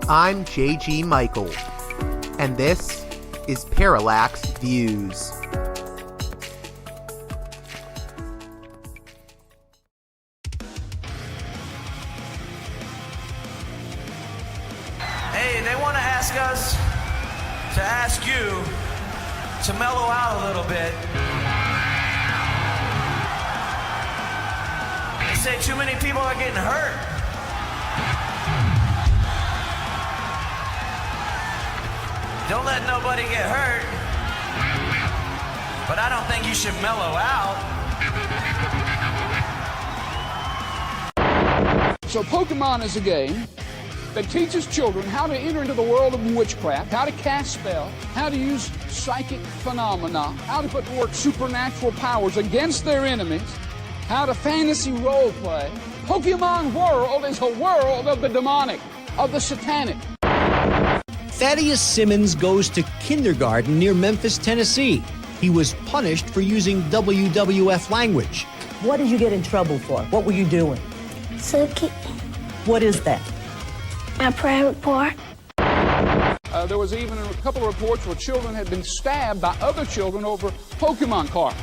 I'm J.G. Michael, and this is Parallax Views. Hey, they want to ask us to ask you to mellow out a little bit. They say too many people are getting hurt. Don't let nobody get hurt. But I don't think you should mellow out. So Pokémon is a game that teaches children how to enter into the world of witchcraft, how to cast spells, how to use psychic phenomena, how to put to work supernatural powers against their enemies, how to fantasy role play. Pokémon World is a world of the demonic, of the satanic. Thaddeus Simmons goes to kindergarten near Memphis, Tennessee. He was punished for using WWF language. What did you get in trouble for? What were you doing? Suki. What is that? My private part. There was even a couple of reports where children had been stabbed by other children over Pokemon cards.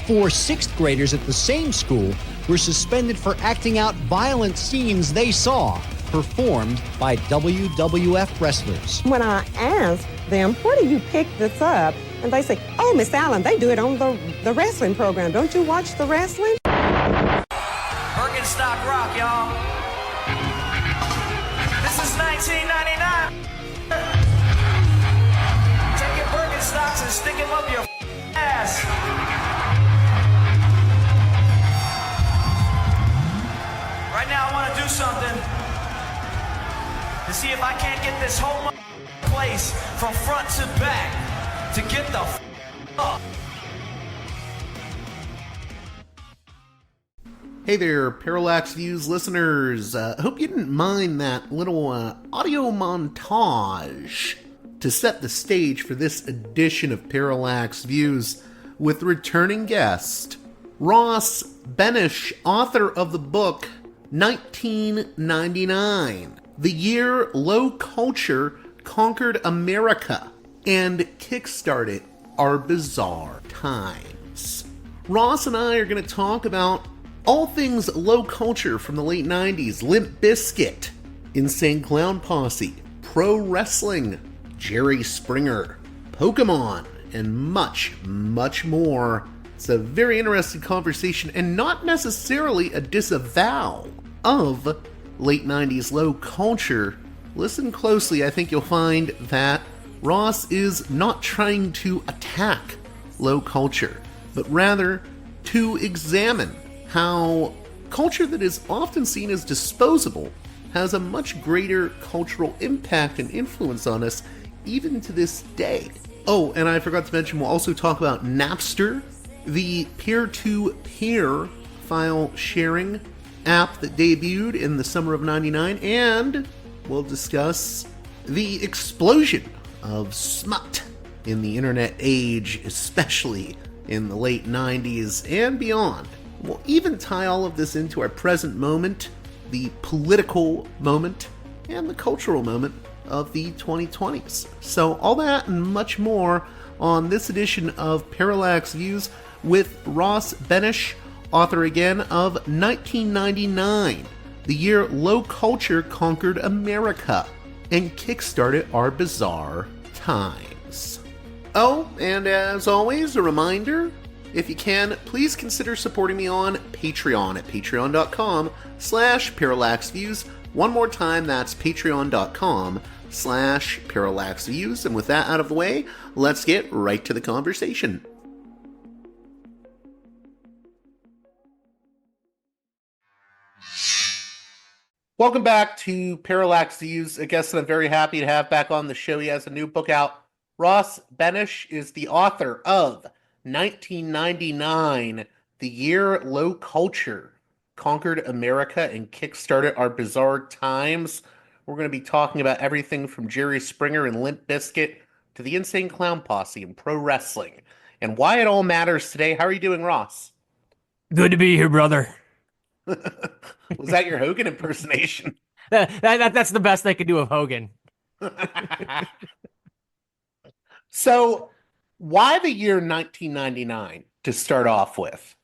4 sixth graders at the same school were suspended for acting out violent scenes they saw performed by WWF wrestlers. When I asked them, where do you pick this up? And they say, oh, Miss Allen, they do it on the wrestling program. Don't you watch the wrestling? Birkenstock rock, y'all. This is 1999. Take your Birkenstocks and stick them up your ass. Right now, I want to do something to see if I can't get this whole place from front to back to get the up. Hey there, Parallax Views listeners. Hope you didn't mind that little audio montage to set the stage for this edition of Parallax Views with returning guest Ross Benesch, author of the book 1999, The Year Low Culture Conquered America, and Kickstarted Our Bizarre Times. Ross and I are going to talk about all things low culture from the late 90s, Limp Bizkit, Insane Clown Posse, pro wrestling, Jerry Springer, Pokémon, and much, much more. It's a very interesting conversation and not necessarily a disavow of late 90s low culture. Listen closely, I think you'll find that Ross is not trying to attack low culture, but rather to examine how culture that is often seen as disposable has a much greater cultural impact and influence on us even to this day. Oh, and I forgot to mention, we'll also talk about Napster, the peer-to-peer file sharing app that debuted in the summer of '99, and we'll discuss the explosion of smut in the internet age, especially in the late 90s and beyond. We'll even tie all of this into our present moment, the political moment, and the cultural moment of the 2020s. So all that and much more on this edition of Parallax Views with Ross Benesch, author again of 1999, The Year Low Culture Conquered America, and Kickstarted Our Bizarre Times. Oh, and as always, a reminder, if you can, please consider supporting me on Patreon at patreon.com/parallaxviews. One more time, that's patreon.com/parallaxviews. And with that out of the way, let's get right to the conversation. Welcome back to Parallax Views, a guest that I'm very happy to have back on the show. He has a new book out. Ross Benesch is the author of 1999, The Year Low Culture Conquered America and Kickstarted Our Bizarre Times. We're going to be talking about everything from Jerry Springer and Limp Bizkit to the Insane Clown Posse and pro wrestling, and why it all matters today. How are you doing, Ross? Good to be here, brother. Was that your Hogan impersonation? That's the best they could do of Hogan. So, why the year 1999 to start off with?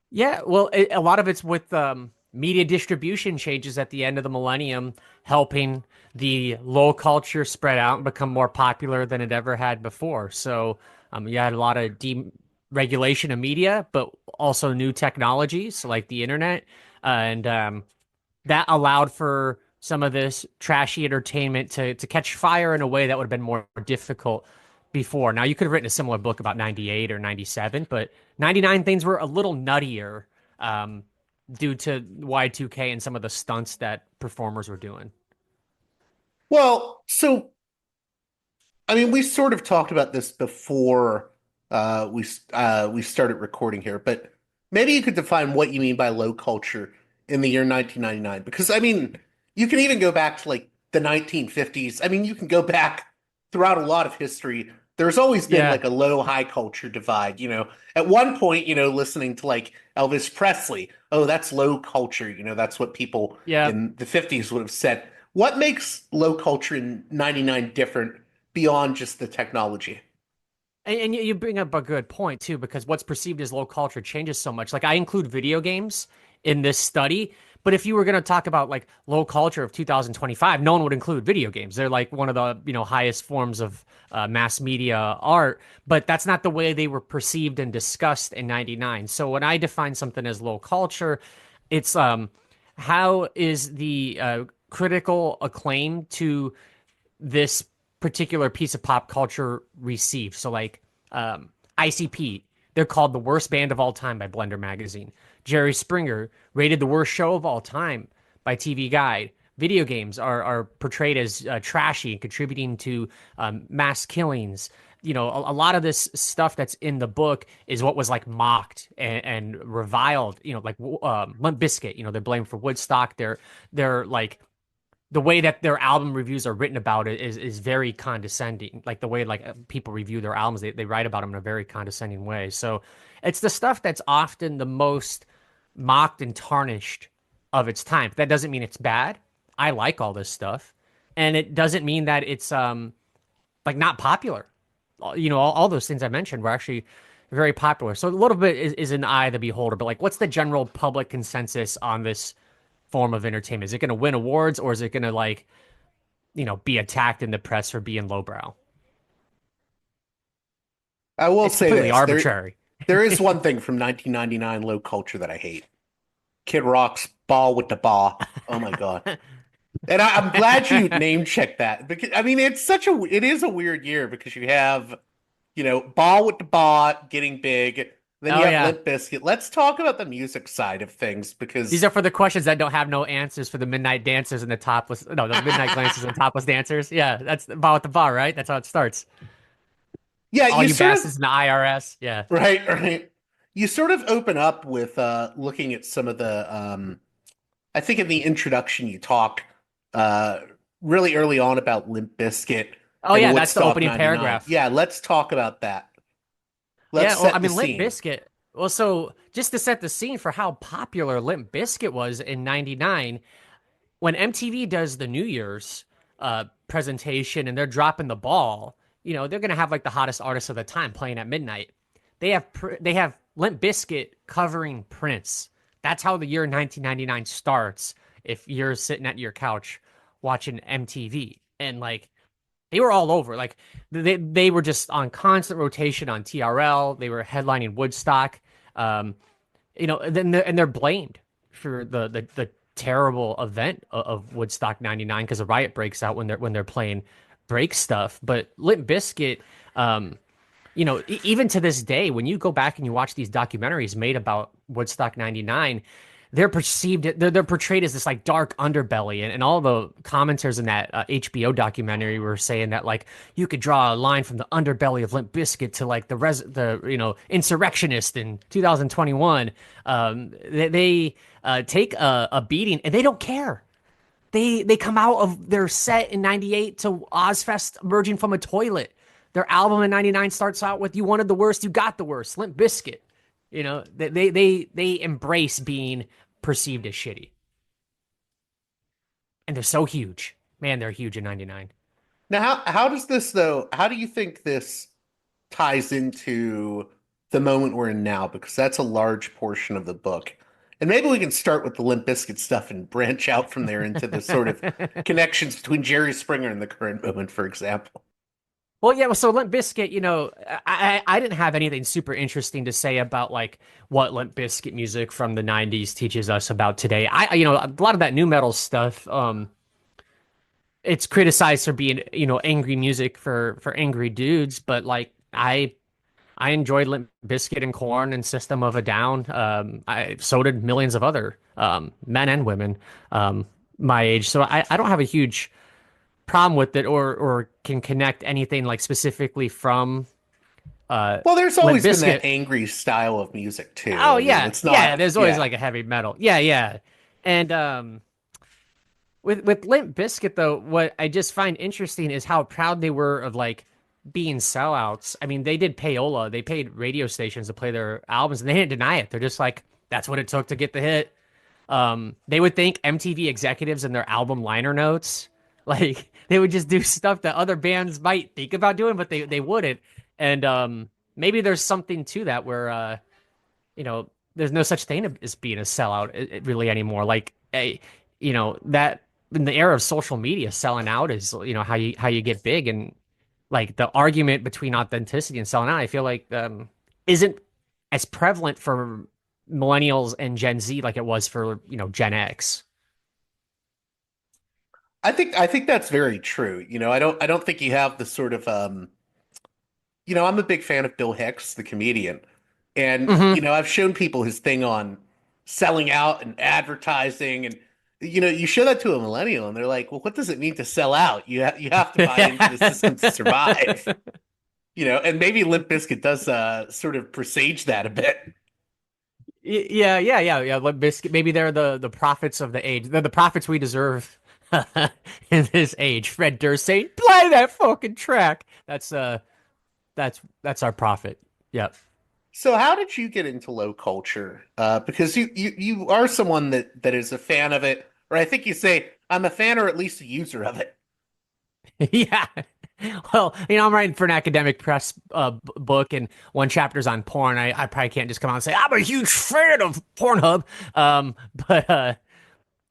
Yeah, well, a lot of it's with media distribution changes at the end of the millennium, helping the low culture spread out and become more popular than it ever had before. So you had a lot of deregulation of media, but also new technologies like the internet, and that allowed for some of this trashy entertainment to catch fire in a way that would have been more difficult before. Now, you could have written a similar book about 98 or 97, but 99 things were a little nuttier due to Y2K and some of the stunts that performers were doing. Well, so I mean, we sort of talked about this before we started recording here, but maybe you could define what you mean by low culture in the year 1999. Because I mean, you can even go back to like the 1950s. I mean, you can go back throughout a lot of history. There's always been like a low high culture divide. At one point, listening to like Elvis Presley, oh, that's low culture. That's what people in the 50s would have said. What makes low culture in 99 different beyond just the technology? And you bring up a good point too, because what's perceived as low culture changes so much. Like I include video games in this study, but if you were going to talk about like low culture of 2025, no one would include video games. They're like one of the highest forms of mass media art, but that's not the way they were perceived and discussed in 99. So when I define something as low culture, it's how is the critical acclaim to this particular piece of pop culture received. So like ICP, they're called the worst band of all time by Blender magazine. Jerry Springer rated the worst show of all time by TV Guide. Video games are portrayed as trashy and contributing to mass killings. A lot of this stuff that's in the book is what was like mocked and reviled. Like Limp Bizkit. They're blamed for Woodstock. They're like the way that their album reviews are written about it is very condescending. Like the way like people review their albums, they write about them in a very condescending way. So it's the stuff that's often the most mocked and tarnished of its time. But that doesn't mean it's bad. I like all this stuff, and it doesn't mean that it's like not popular. All those things I mentioned were actually very popular. So a little bit is an eye of the beholder. But like, what's the general public consensus on this form of entertainment? Is it going to win awards, or is it going to be attacked in the press for being lowbrow? I will It's say completely this. arbitrary. There is one thing from 1999 low culture that I hate. Kid Rock's Ball with the Ball. Oh my God. And I'm glad you name checked that, because I mean, it is a weird year because you have, Ball with the Ball getting big. Then you have Limp Bizkit. Let's talk about the music side of things, because These are for the questions that don't have no answers for the midnight dancers and the topless. No, the midnight glances and topless dancers. Yeah, that's the bar with the bar, right? That's how it starts. yeah, All you bastards in the IRS. Yeah. right. You sort of open up with looking at some of the. I think in the introduction you talk really early on about Limp Bizkit. Oh and yeah, that's the Woodstock opening 99. paragraph. Yeah, let's talk about that. Let's Yeah, well, set I mean, the Limp scene. Bizkit. Well, so just to set the scene for how popular Limp Bizkit was in '99, when MTV does the New Year's presentation and they're dropping the ball, they're gonna have like the hottest artists of the time playing at midnight. They have Limp Bizkit covering Prince. That's how the year 1999 starts. If you're sitting at your couch watching MTV, and like they were all over. Like they were just on constant rotation on TRL. They were headlining Woodstock. And they're blamed for the terrible event of Woodstock '99 because a riot breaks out when they're playing break stuff. But Limp Bizkit, even to this day, when you go back and you watch these documentaries made about Woodstock '99, they're portrayed as this like dark underbelly, and all the commenters in that HBO documentary were saying that like you could draw a line from the underbelly of Limp Bizkit to like the insurrectionist in 2021. They take a beating and they don't care. They come out of their set in '98 to Ozfest emerging from a toilet. Their album in '99 starts out with "You wanted the worst, you got the worst." Limp Bizkit. They embrace being perceived as shitty. and they're so huge. Man, they're huge in 99. Now, how does this though? How do you think this ties into the moment we're in now? Because that's a large portion of the book. And maybe we can start with the Limp Bizkit stuff and branch out from there into the sort of connections between Jerry Springer and the current moment, for example. Well, yeah. So Limp Bizkit, I didn't have anything super interesting to say about like what Limp Bizkit music from the '90s teaches us about today. A lot of that new metal stuff, it's criticized for being, angry music for angry dudes, but like I enjoyed Limp Bizkit and Korn and System of a Down. So did millions of other men and women my age. So I don't have a huge problem with it or can connect anything like specifically from Well, there's Limp always been Bizkit. that angry style of music too. Oh I mean, yeah, it's not, yeah. There's always yeah. like a heavy metal. Yeah, yeah. And with Limp Bizkit though, what I just find interesting is how proud they were of like being sellouts. I mean, they did payola. They paid radio stations to play their albums, and they didn't deny it. They're just like, that's what it took to get the hit. They would thank MTV executives in their album liner notes. Like they would just do stuff that other bands might think about doing, but they wouldn't. And maybe there's something to that where there's no such thing as being a sellout really anymore. Like that in the era of social media, selling out is how you get big, and like the argument between authenticity and selling out, I feel like isn't as prevalent for millennials and Gen Z like it was for Gen X. I think that's very true. I don't think you have the sort of I'm a big fan of Bill Hicks, the comedian. And Hmm. I've shown people his thing on selling out and advertising, and you show that to a millennial and they're like, "Well, what does it mean to sell out? You have to buy into the system to survive." And maybe Limp Bizkit does sort of presage that a bit. Yeah. Limp Bizkit, maybe they're the prophets of the age. They're the prophets we deserve in this age. Fred Durst saying, "Play that fucking track." That's our prophet. Yep. So how did you get into low culture? Because you are someone that is a fan of it, or I think you say I'm a fan or at least a user of it. Yeah. Well, I'm writing for an academic press book, and one chapter's on porn. I probably can't just come out and say I'm a huge fan of Pornhub. But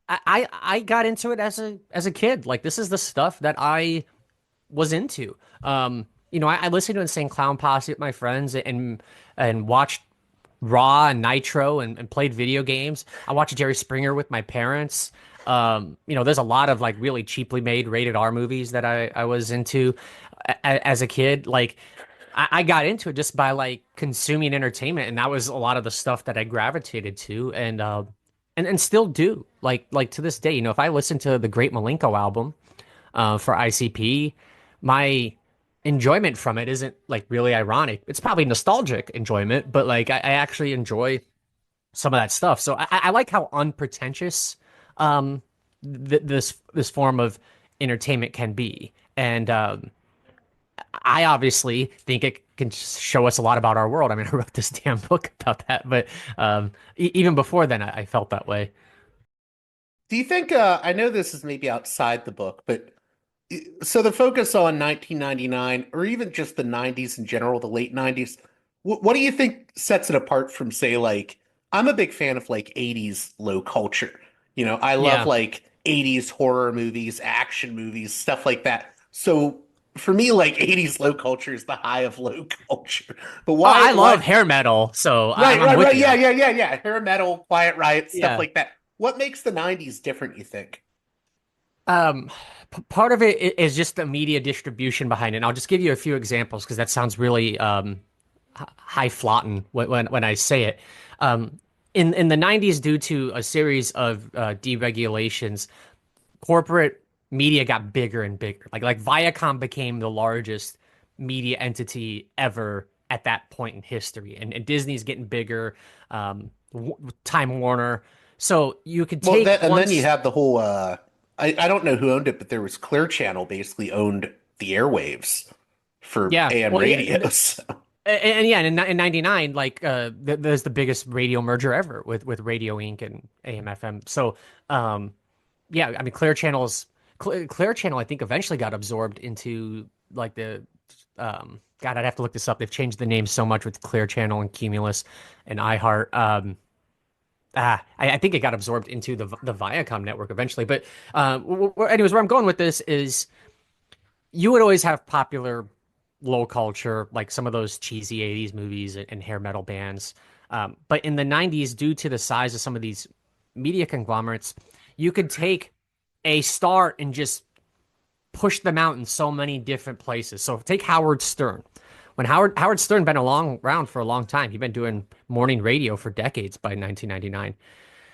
I got into it as a kid. Like this is the stuff that I was into. I listened to Insane Clown Posse with my friends and watched Raw and Nitro and played video games. I watched Jerry Springer with my parents. There's a lot of like really cheaply made rated R movies that I was into as a kid. Like I got into it just by like consuming entertainment, and that was a lot of the stuff that I gravitated to and still do. Like to this day, if I listen to the Great Malenko album for ICP, my enjoyment from it isn't like really ironic. It's probably nostalgic enjoyment, but like I actually enjoy some of that stuff. So I like how unpretentious this form of entertainment can be, and I obviously think it can show us a lot about our world. I mean, I wrote this damn book about that, but even before then, I felt that way. Do you think I know this is maybe outside the book, but so the focus on 1999 or even just the 90s in general, the late 90s, what do you think sets it apart from, say, like, I'm a big fan of like 80s low culture. I love Yeah. like 80s horror movies, action movies, stuff like that. So for me, like 80s low culture is the high of low culture. But Oh, I love why hair metal, so right, I'm right, with right. you. Yeah. Hair metal, Quiet Riot, stuff Yeah. like that. What makes the 90s different, you think? Um, Part of it is just the media distribution behind it. And I'll just give you a few examples because that sounds really highfalutin when I say it. In the 90s, due to a series of deregulations, corporate media got bigger and bigger. Like Viacom became the largest media entity ever at that point in history, and Disney's getting bigger. Time Warner. So you could Well, take and then you once. have the whole I don't know who owned it, but there was Clear Channel basically owned the airwaves for Yeah, AM well, yeah, radios. and yeah, and in '99, like there's the biggest radio merger ever with Radio Inc. and AM/FM. So, yeah, I mean, Clear Channel, I think eventually got absorbed into like the, God, I'd have to look this up. They've changed the name so much with Clear Channel and Cumulus and iHeart. I think it got absorbed into the Viacom network eventually. But anyways, where I'm going with this is you would always have popular low culture, like some of those cheesy 80s movies and hair metal bands. But in the 90s, due to the size of some of these media conglomerates, you could take a star and just push them out in so many different places. So take Howard Stern. When Howard Stern been around for a long time, he'd been doing morning radio for decades by 1999,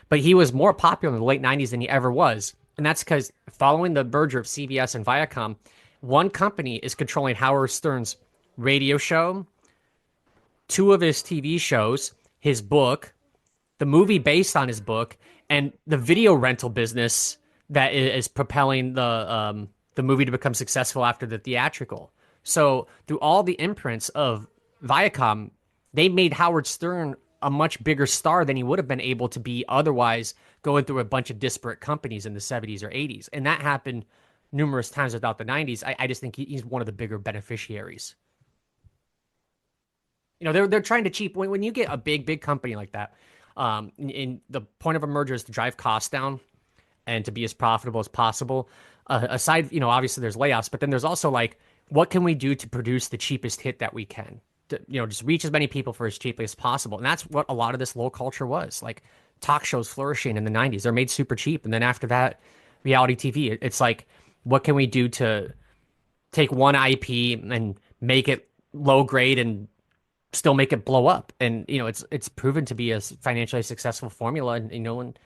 but he was more popular in the late 90s than he ever was, and that's because following the merger of CBS and Viacom, one company is controlling Howard Stern's radio show, two of his TV shows, his book, the movie based on his book, and the video rental business that is propelling the movie to become successful after the theatrical. So through all the imprints of Viacom, they made Howard Stern a much bigger star than he would have been able to be otherwise going through a bunch of disparate companies in the 70s or 80s. And that happened numerous times without the 90s. I just think he's one of the bigger beneficiaries. You know, they're trying to cheap when you get a big company like that. In the point of a merger is to drive costs down and to be as profitable as possible. Aside, you know, obviously there's layoffs, but then there's also like, what can we do to produce the cheapest hit that we can? To, you know, just reach as many people for as cheaply as possible. And that's what a lot of this low culture was. Like talk shows flourishing in the 90s. They're made super cheap. And then after that, reality TV, it's like, what can we do to take one IP and make it low grade and still make it blow up? And, you know, it's proven to be a financially successful formula. And, you know, and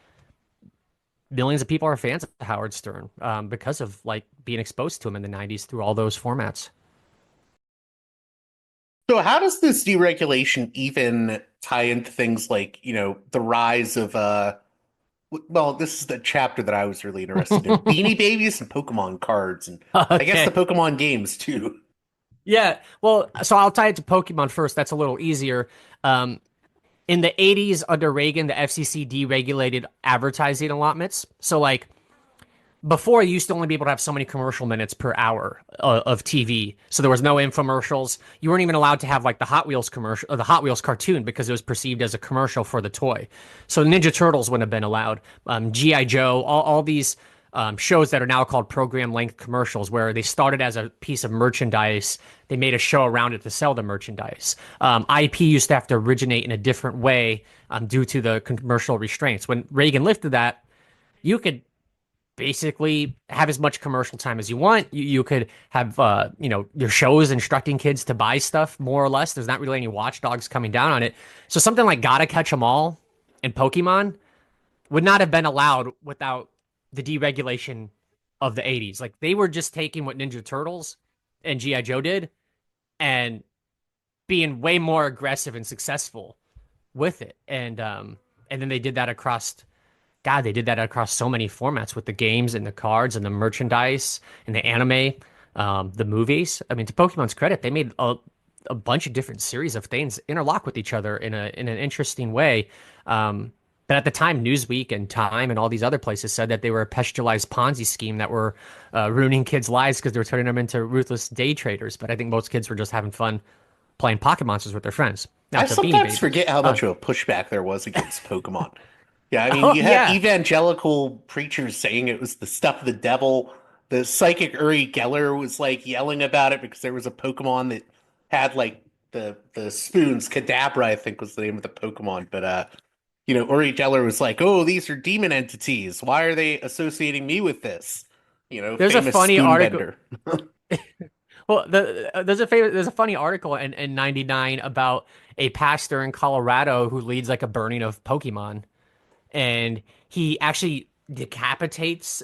millions of people are fans of Howard Stern because of like being exposed to him in the 90s through all those formats. So how does this deregulation even tie into things like, you know, the rise of well, this is the chapter that I was really interested in. Beanie Babies and Pokemon cards, and I guess the Pokemon games too. Yeah, well, so I'll tie it to Pokemon first. That's a little easier. In the 80s under Reagan, the FCC deregulated advertising allotments. So like before, you used to only be able to have so many commercial minutes per hour of TV. So there was no infomercials. You weren't even allowed to have like the Hot Wheels commercial or the Hot Wheels cartoon because it was perceived as a commercial for the toy. So Ninja Turtles wouldn't have been allowed. G.I. Joe, all these shows that are now called program length commercials, where they started as a piece of merchandise. They made a show around it to sell the merchandise. IP used to have to originate in a different way due to the commercial restraints. When Reagan lifted that, you could basically have as much commercial time as you want. You could have, you know, your shows instructing kids to buy stuff more or less. There's not really any watchdogs coming down on it. So something like Gotta Catch 'Em All and Pokemon would not have been allowed without the deregulation of the 80s. Like they were just taking what Ninja Turtles and G.I. Joe did and being way more aggressive and successful with it. And then they did that across, God, they did that across so many formats with the games and the cards and the merchandise and the anime, the movies. I mean, to Pokemon's credit, they made a bunch of different series of things interlock with each other in an interesting way. But at the time, Newsweek and Time and all these other places said that they were a pestulized Ponzi scheme that were ruining kids' lives because they were turning them into ruthless day traders. But I think most kids were just having fun playing Pocket Monsters with their friends. Now, I sometimes forget how much of a pushback there was against Pokemon. Yeah, I mean, you have evangelical preachers saying it was the stuff of the devil. The psychic Uri Geller was like yelling about it because there was a Pokemon that had like the spoons. Kadabra, I think, was the name of the Pokemon. But you know, Uri Geller was like, "Oh, these are demon entities. Why are they associating me with this?" You know, there's a funny article. Bender. Well, there's a funny article in '99 about a pastor in Colorado who leads like a burning of Pokemon, and he actually decapitates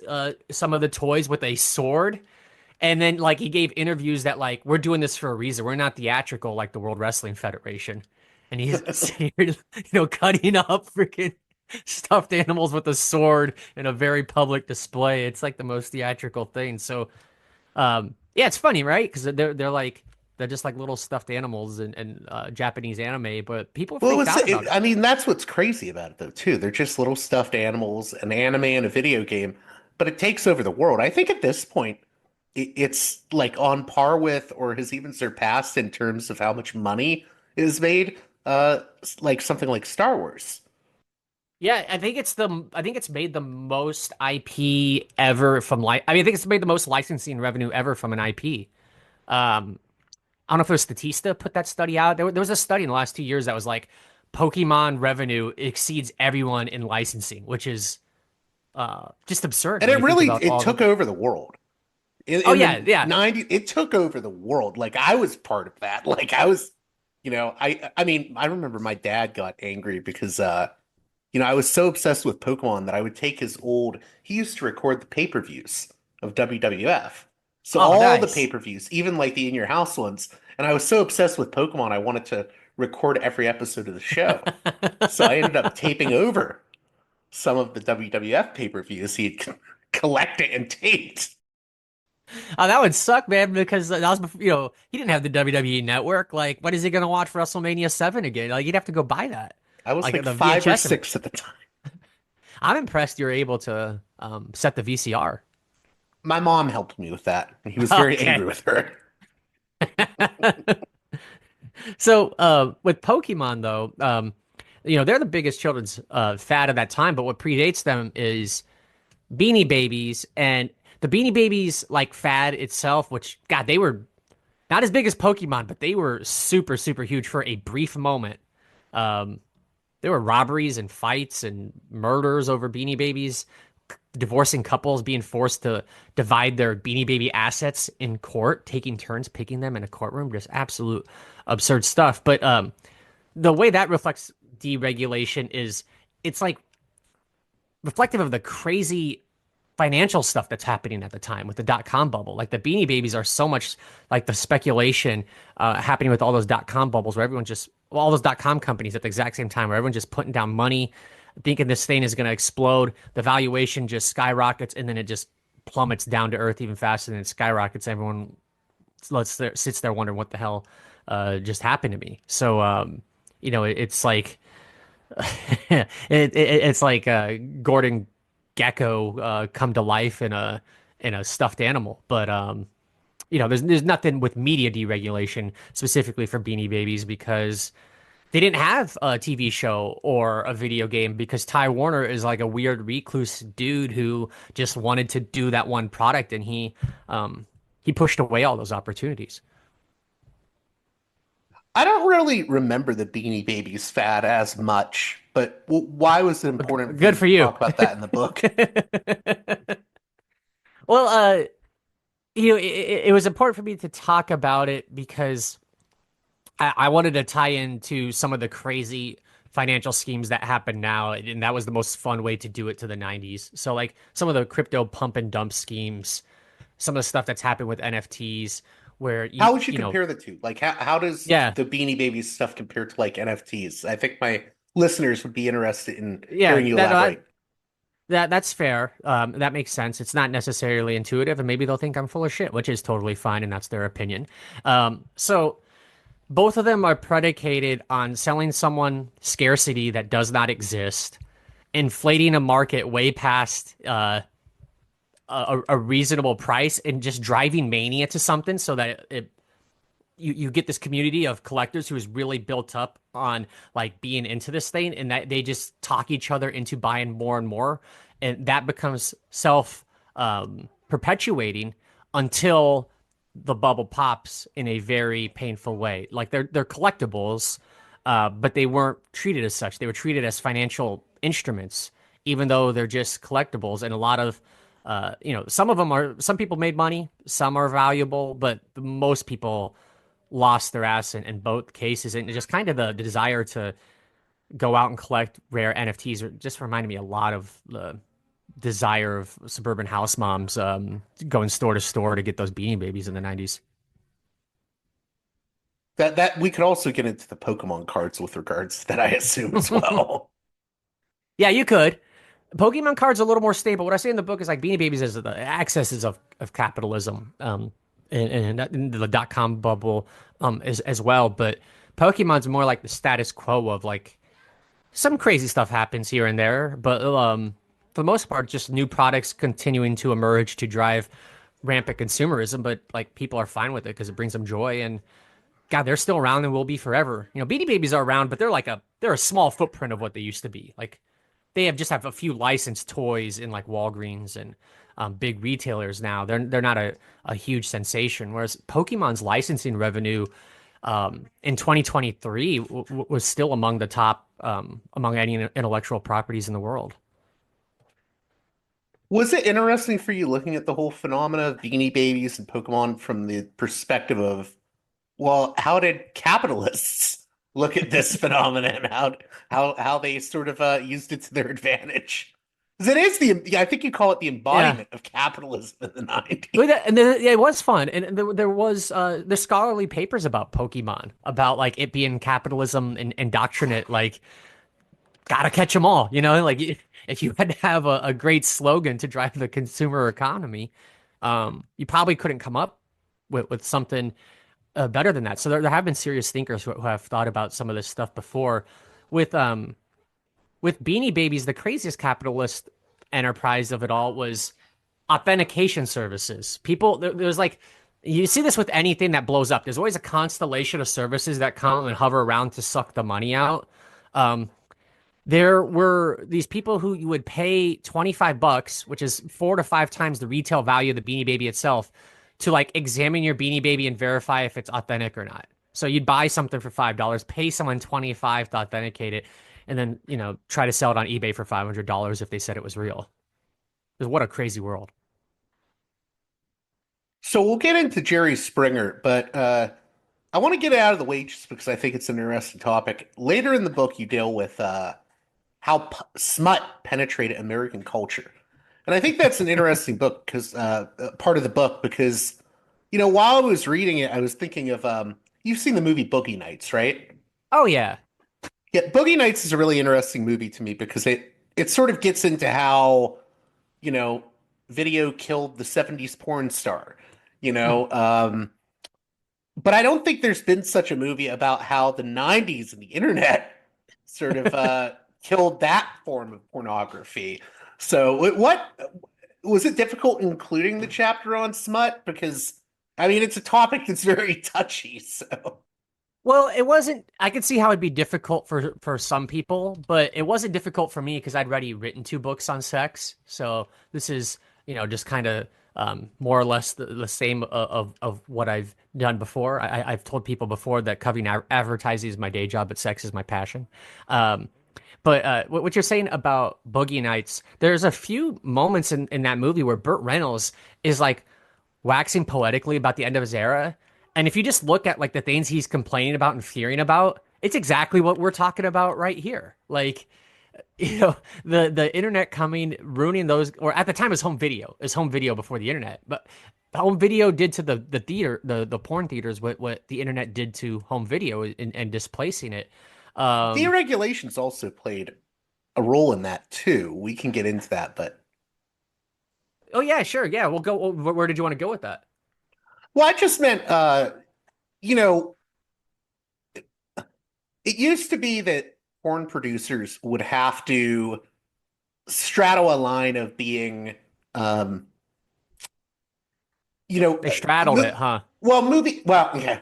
some of the toys with a sword. And then like he gave interviews that like, we're doing this for a reason. We're not theatrical like the World Wrestling Federation. And he's you know, cutting up freaking stuffed animals with a sword in a very public display. It's like the most theatrical thing. So yeah, it's funny, right? Because they're just like little stuffed animals in Japanese anime, but people freaked out about it. I mean, that's what's crazy about it, though, too. They're just little stuffed animals, an anime and a video game. but it takes over the world. I think at this point, it's like on par with, or has even surpassed in terms of how much money is made, like something like Star Wars. Yeah, I think it's made the most IP ever from I mean, I think it's made the most licensing revenue ever from an IP. I don't know if it was Statista put that study out. There was a study in the last 2 years that was like Pokemon revenue exceeds everyone in licensing, which is just absurd And when it you think really about it all took over the world. Oh In yeah, the yeah. 90s, it took over the world. Like I was part of that. Like I was, I mean, I remember my dad got angry because I was so obsessed with Pokemon that I would take his old, he used to record the pay-per-views of WWF. So Oh, all the nice. pay-per-views, even like the in your house ones, and I was so obsessed with Pokemon, I wanted to record every episode of the show. So I ended up taping over some of the WWF pay-per-views he'd collected and taped. Oh, that would suck, man, because that was before, he didn't have the WWE network. Like, when is he gonna watch WrestleMania 7 again? Like, you'd have to go buy that. I was Like like the 5 or VHS. 6 at the time. I'm impressed you're able to set the VCR. My mom helped me with that, and he was very angry Okay. with her. So, with Pokemon though, they're the biggest children's fad of that time, but what predates them is Beanie Babies and the Beanie Babies like fad itself, which God, they were not as big as Pokemon, but they were super, super huge for a brief moment. Um, there were robberies and fights and murders over Beanie Babies, divorcing couples being forced to divide their Beanie Baby assets in court, taking turns picking them in a courtroom. Just absolute absurd stuff. But the way that reflects deregulation is it's like reflective of the crazy financial stuff that's happening at the time with the dot-com bubble. Like the Beanie Babies are so much like the speculation happening with all those dot-com bubbles where everyone just, well, all those dot-com companies at the exact same time where everyone's just putting down money, thinking this thing is going to explode. The valuation just skyrockets and then it just plummets down to earth even faster than it skyrockets. Everyone sits there wondering what the hell just happened to me. So, it's like, it's like Gordon Gecko come to life in a stuffed animal. But there's nothing with media deregulation specifically for Beanie Babies because they didn't have a TV show or a video game because Ty Warner is like a weird recluse dude who just wanted to do that one product and he pushed away all those opportunities. I don't really remember the Beanie Babies fad as much, but why was it important Good for you to you. talk about that in the book? Well, it was important for me to talk about it because I wanted to tie into some of the crazy financial schemes that happen now, and that was the most fun way to do it to the 90s. So, like some of the crypto pump and dump schemes, some of the stuff that's happened with NFTs, where How would you you know, compare the two? Like, how does yeah, the Beanie Babies stuff compare to like NFTs? I think my listeners would be interested in yeah, hearing you elaborate. that's fair. That makes sense. It's not necessarily intuitive, and maybe they'll think I'm full of shit, which is totally fine, and that's their opinion. So both of them are predicated on selling someone scarcity that does not exist, inflating a market way past a reasonable price, and just driving mania to something so that you get this community of collectors who is really built up on like being into this thing, and that they just talk each other into buying more and more, and that becomes self perpetuating until the bubble pops in a very painful way. Like they're collectibles, but they weren't treated as such. They were treated as financial instruments, even though they're just collectibles. And a lot of, some people made money, some are valuable, but most people lost their ass in both cases. And just kind of the desire to go out and collect rare NFTs just reminded me a lot of the desire of suburban house moms going store to store to get those Beanie Babies in the 90s. That we could also get into the Pokemon cards with regards to that, I assume as well. Yeah, you could. Pokemon cards are a little more stable. What I say in the book is like Beanie Babies is the excesses of capitalism, and the dot-com bubble as well. But Pokemon's more like the status quo of like some crazy stuff happens here and there, but for the most part, just new products continuing to emerge to drive rampant consumerism, but like people are fine with it because it brings them joy. And God, they're still around and will be forever. You know, Beanie Babies are around, but they're a small footprint of what they used to be. Like they have a few licensed toys in like Walgreens and big retailers now. They're not a huge sensation. Whereas Pokemon's licensing revenue in 2023 was still among the top among any intellectual properties in the world. Was it interesting for you looking at the whole phenomena of Beanie Babies and Pokemon from the perspective of, well, how did capitalists look at this phenomenon and how they sort of used it to their advantage? Because it is I think you call it the embodiment of capitalism in the 90s. And it was fun, and there was the scholarly papers about Pokemon, about like it being capitalism and indoctrinate, like gotta catch them all, you know, like if you had to have a great slogan to drive the consumer economy, you probably couldn't come up with something better than that. So there have been serious thinkers who have thought about some of this stuff before. With Beanie Babies, the craziest capitalist enterprise of it all was authentication services. There's like, you see this with anything that blows up. There's always a constellation of services that come and hover around to suck the money out. There were these people who you would pay $25, which is 4 to 5 times the retail value of the Beanie Baby itself, to like examine your Beanie Baby and verify if it's authentic or not. So you'd buy something for $5, pay someone $25 to authenticate it, and then, you know, try to sell it on eBay for $500 if they said it was real. What a crazy world. So we'll get into Jerry Springer, but I want to get it out of the way just because I think it's an interesting topic. Later in the book, you deal with how smut penetrated American culture. And I think that's an interesting book because part of the book, because, you know, while I was reading it, I was thinking of, you've seen the movie Boogie Nights, right? Oh, yeah. Yeah, Boogie Nights is a really interesting movie to me because it sort of gets into how, you know, video killed the 70s porn star, you know, but I don't think there's been such a movie about how the 90s and the internet sort of killed that form of pornography. So what was it difficult including the chapter on smut? Because, I mean, it's a topic that's very touchy, so... Well, it wasn't. I could see how it'd be difficult for some people, but it wasn't difficult for me because I'd already written 2 books on sex. So this is, you know, just kind of more or less the same of what I've done before. I've told people before that covering advertising is my day job, but sex is my passion. But what you're saying about Boogie Nights, there's a few moments in that movie where Burt Reynolds is like waxing poetically about the end of his era. And if you just look at like the things he's complaining about and fearing about, it's exactly what we're talking about right here. Like, you know, the internet coming, ruining those, or at the time it was home video before the internet. But home video did to the theater, the porn theaters, what the internet did to home video and displacing it. Deregulations also played a role in that too. We can get into that, but... Oh yeah, sure. Yeah, we'll go. Where did you want to go with that? Well, I just meant, you know, it used to be that porn producers would have to straddle a line of being, you know... They straddled it, huh? Well, yeah.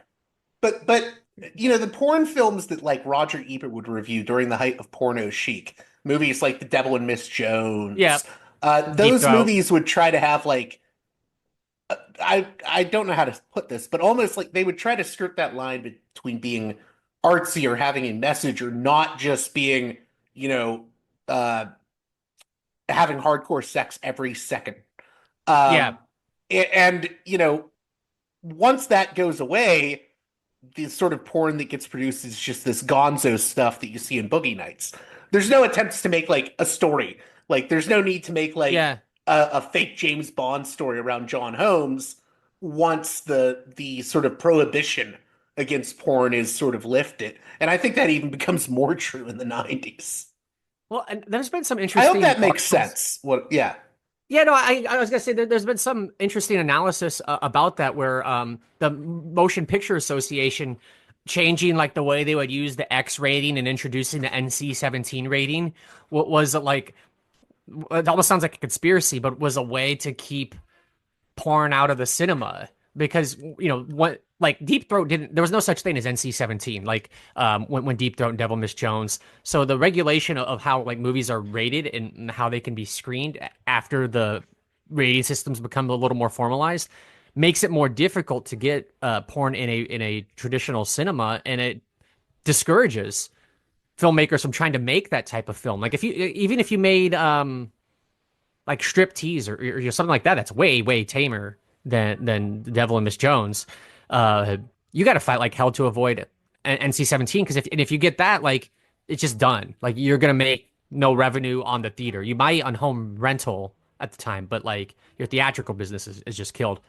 But, you know, the porn films that, like, Roger Ebert would review during the height of porno chic, movies like The Devil and Miss Jones, yeah, those movies would try to have, like, I don't know how to put this, but almost like they would try to skirt that line between being artsy or having a message or not just being, you know, having hardcore sex every second. Yeah. And, you know, once that goes away, the sort of porn that gets produced is just this gonzo stuff that you see in Boogie Nights. There's no attempts to make like a story. Like there's no need to make like a fake James Bond story around John Holmes once the sort of prohibition against porn is sort of lifted. And I think that even becomes more true in the 90s. Well, and there's been some interesting... I hope that makes sense. Yeah. Yeah, no, I was going to say that there's been some interesting analysis about that where the Motion Picture Association changing like the way they would use the X rating and introducing the NC-17 rating was like it almost sounds like a conspiracy, but was a way to keep porn out of the cinema because what like Deep Throat didn't there was no such thing as NC-17 like when Deep Throat and Devil Miss Jones. So the regulation of how like movies are rated and how they can be screened after the rating systems become a little more formalized makes it more difficult to get porn in a traditional cinema, and it discourages filmmakers from trying to make that type of film. Like even if you made like striptease or something like that, that's way tamer than Devil and Miss Jones. You got to fight like hell to avoid NC-17 because if you get that, like it's just done. Like you're gonna make no revenue on the theater. You might on home rental at the time, but like your theatrical business is just killed.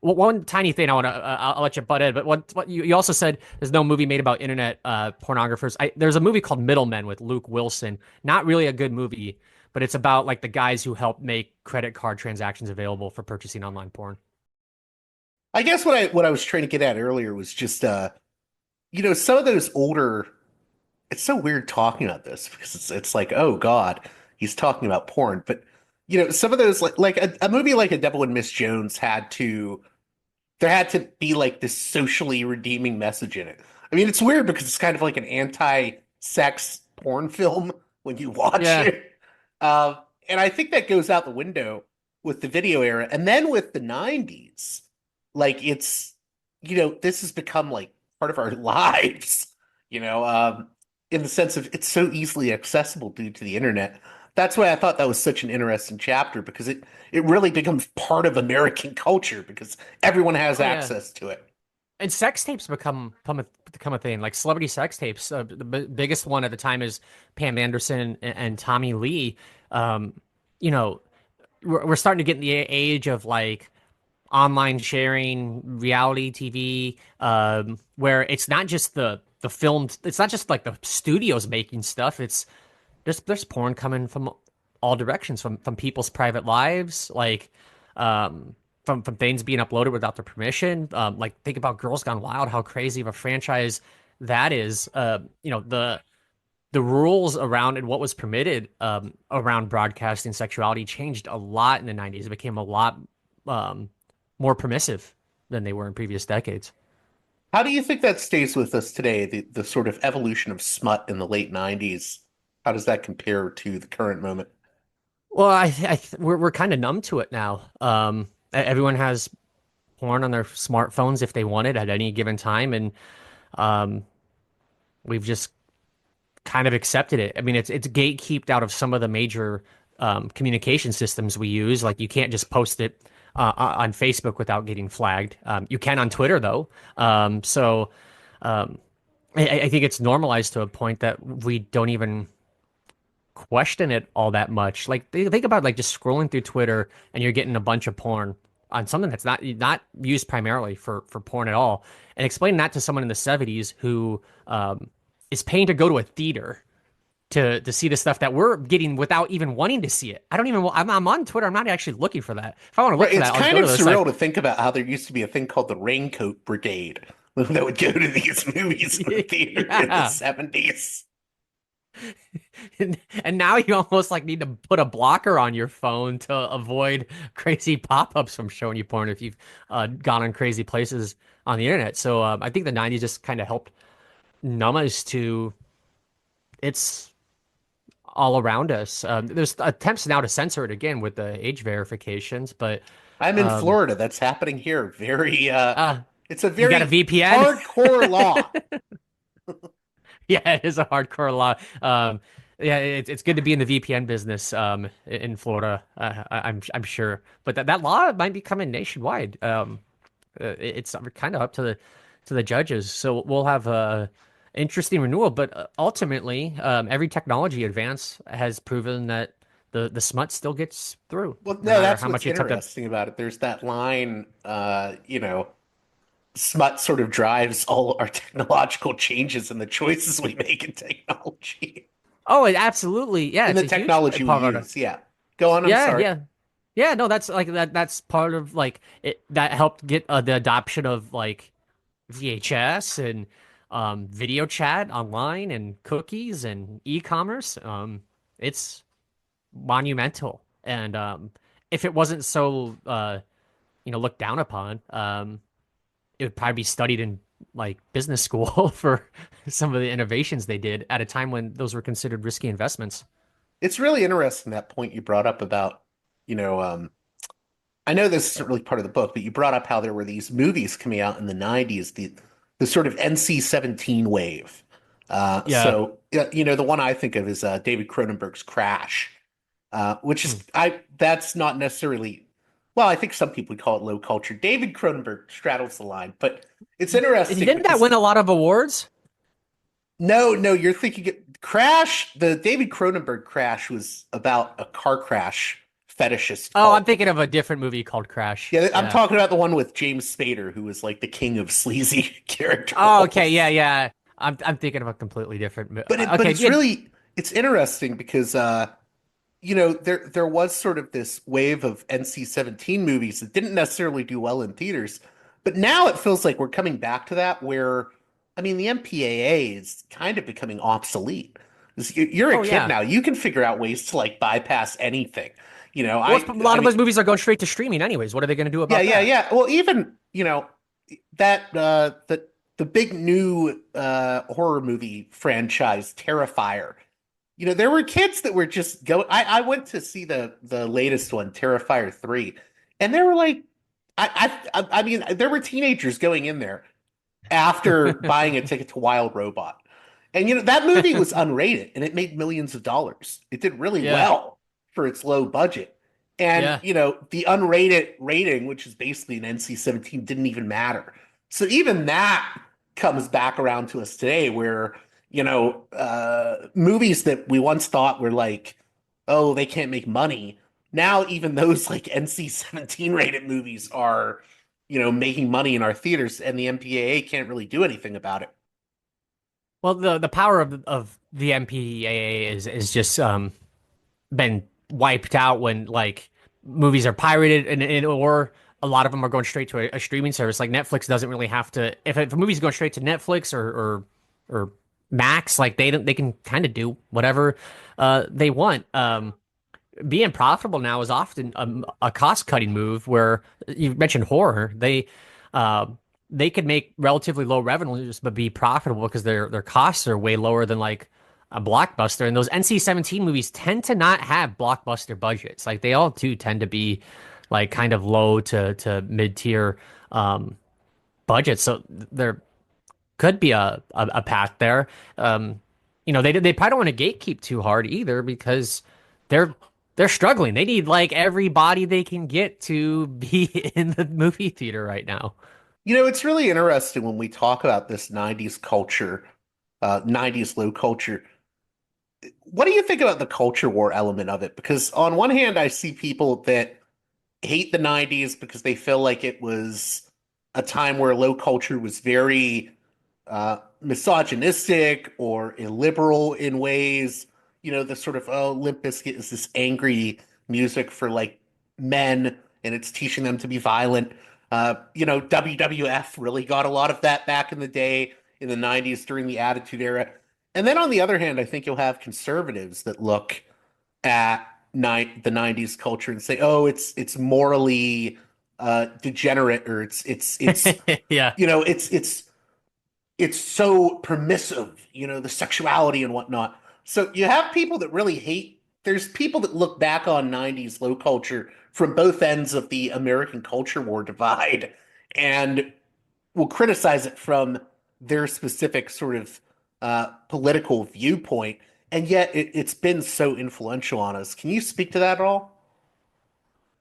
One tiny thing I'll let you butt in, but what you also said there's no movie made about internet pornographers. There's a movie called Middlemen with Luke Wilson. Not really a good movie, but it's about like the guys who helped make credit card transactions available for purchasing online porn. I guess what I was trying to get at earlier was just some of those older. It's so weird talking about this because it's like, oh God, he's talking about porn, but some of those like a movie like A Devil and Miss Jones there had to be like this socially redeeming message in it. I mean, it's weird because it's kind of like an anti-sex porn film when you watch it. And I think that goes out the window with the video era. And then with the 90s, like it's, this has become like part of our lives, in the sense of it's so easily accessible due to the internet. That's why I thought that was such an interesting chapter because it really becomes part of American culture because everyone has access to it. And sex tapes become a thing, like celebrity sex tapes. The biggest one at the time is Pam Anderson and Tommy Lee. We're starting to get in the age of like online sharing, reality TV, where it's not just the filmed, it's not just like the studios making stuff. It's there's porn coming from all directions, from people's private lives, like from things being uploaded without their permission. Like think about Girls Gone Wild, how crazy of a franchise that is. The rules around and what was permitted around broadcasting sexuality changed a lot in the 90s. It became a lot more permissive than they were in previous decades. How do you think that stays with us today? The sort of evolution of smut in the late 90s. How does that compare to the current moment? Well, we're kind of numb to it now. Everyone has porn on their smartphones if they want it at any given time, and we've just kind of accepted it. I mean, it's gatekeeped out of some of the major communication systems we use. Like you can't just post it on Facebook without getting flagged. You can on Twitter though. I think it's normalized to a point that we don't even question it all that much. Like think about like just scrolling through Twitter and you're getting a bunch of porn on something that's not used primarily for porn at all, and explaining that to someone in the 70s who is paying to go to a theater to see the stuff that we're getting without even wanting to see it. I'm on Twitter. I'm not actually looking for that. If I want to look for that, it's kind of surreal to think about how there used to be a thing called the Raincoat Brigade that would go to these movies in the theater in the 70s. And now you almost like need to put a blocker on your phone to avoid crazy pop-ups from showing you porn if you've gone on crazy places on the internet. So I think the 90s just kind of helped numb us to it's all around us. There's attempts now to censor it again with the age verifications, but I'm in Florida. That's happening here. It's a very you got a VPN? hardcore law. Yeah, it is a hardcore law. It's good to be in the VPN business in Florida. I'm sure, but that law might be coming nationwide. It's kind of up to the judges. So we'll have a interesting renewal. But ultimately, every technology advance has proven that the smut still gets through. Well, no, that's what's interesting about it. There's that line, smut sort of drives all our technological changes and the choices we make in technology. Oh, it absolutely, yeah. And the technology we use, yeah. Go on, I'm sorry. Yeah, no, that's like that's part of like it that helped get the adoption of like VHS and video chat online and cookies and e-commerce. It's monumental. And if it wasn't so looked down upon, it would probably be studied in like business school for some of the innovations they did at a time when those were considered risky investments. It's really interesting that point you brought up about, you know, I know this isn't really part of the book, but you brought up how there were these movies coming out in the 90s, the sort of NC-17 wave. Yeah. The one I think of is David Cronenberg's Crash, which is that's not necessarily, well, I think some people would call it low culture. David Cronenberg straddles the line, but it's interesting. Didn't that win a lot of awards? No, you're thinking Crash. The David Cronenberg Crash was about a car crash fetishist. Oh, I'm thinking of a different movie called Crash. Yeah, I'm talking about the one with James Spader, who was like the king of sleazy character. Oh, okay, yeah. I'm thinking of a completely different movie. But it's interesting because there was sort of this wave of NC-17 movies that didn't necessarily do well in theaters, but now it feels like we're coming back to that where, I mean, the MPAA is kind of becoming obsolete. You're a kid now. You can figure out ways to like bypass anything. A lot of those movies are going straight to streaming anyways. What are they going to do about that? Yeah. Well, even, that the big new horror movie franchise, Terrifier. There were kids that were just going. I went to see the latest one, Terrifier 3, and they were like, I mean, there were teenagers going in there after buying a ticket to Wild Robot. And that movie was unrated and it made millions of dollars. It did really well for its low budget. And the unrated rating, which is basically an NC-17, didn't even matter. So even that comes back around to us today where, movies that we once thought were like, oh, they can't make money. Now even those like NC-17 rated movies are, making money in our theaters, and the MPAA can't really do anything about it. Well, the power of the MPAA is just been wiped out when like movies are pirated or a lot of them are going straight to a streaming service. Like Netflix doesn't really have to. If a movie's going straight to Netflix or Max, like they can kind of do whatever they want. Being profitable now is often a cost-cutting move where you mentioned horror. They could make relatively low revenues but be profitable because their costs are way lower than like a blockbuster. And those NC-17 movies tend to not have blockbuster budgets. Like they all do tend to be like kind of low to mid-tier budgets. So there could be a path there. They probably don't want to gatekeep too hard either because they're struggling. They need like everybody they can get to be in the movie theater right now. It's really interesting when we talk about this 90s culture, 90s low culture. What do you think about the culture war element of it? Because on one hand, I see people that hate the 90s because they feel like it was a time where low culture was very misogynistic or illiberal in ways. The sort of, Limp Bizkit is this angry music for like men and it's teaching them to be violent. WWF really got a lot of that back in the day in the 90s during the Attitude Era. And then on the other hand, I think you'll have conservatives that look at the 90s culture and say, oh, it's morally degenerate, or it's Yeah. It's so permissive, the sexuality and whatnot. So you have people that really hate. There's people that look back on 90s low culture from both ends of the American culture war divide and will criticize it from their specific sort of political viewpoint. And yet it's been so influential on us. Can you speak to that at all?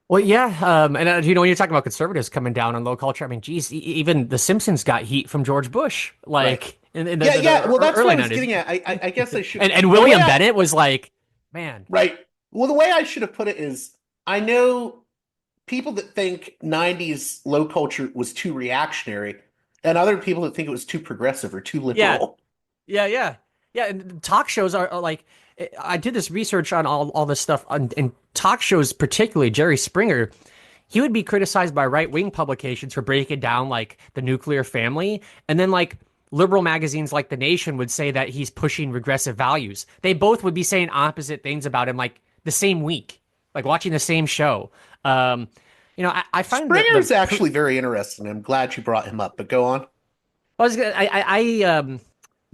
Well, yeah. And when you're talking about conservatives coming down on low culture, I mean, geez, even The Simpsons got heat from George Bush. Like, right. in the well, that's what I was 90s. getting at. I guess I should. And William Bennett was like, man. Right. Well, the way I should have put it is, I know people that think 90s low culture was too reactionary, and other people that think it was too progressive or too liberal. Yeah. And talk shows are like, I did this research on all this stuff, and talk shows, particularly Jerry Springer, he would be criticized by right-wing publications for breaking down like the nuclear family, and then like liberal magazines like The Nation would say that he's pushing regressive values. They both would be saying opposite things about him, like the same week, like watching the same show. I find that Springer's actually very interesting. I'm glad you brought him up, but go on.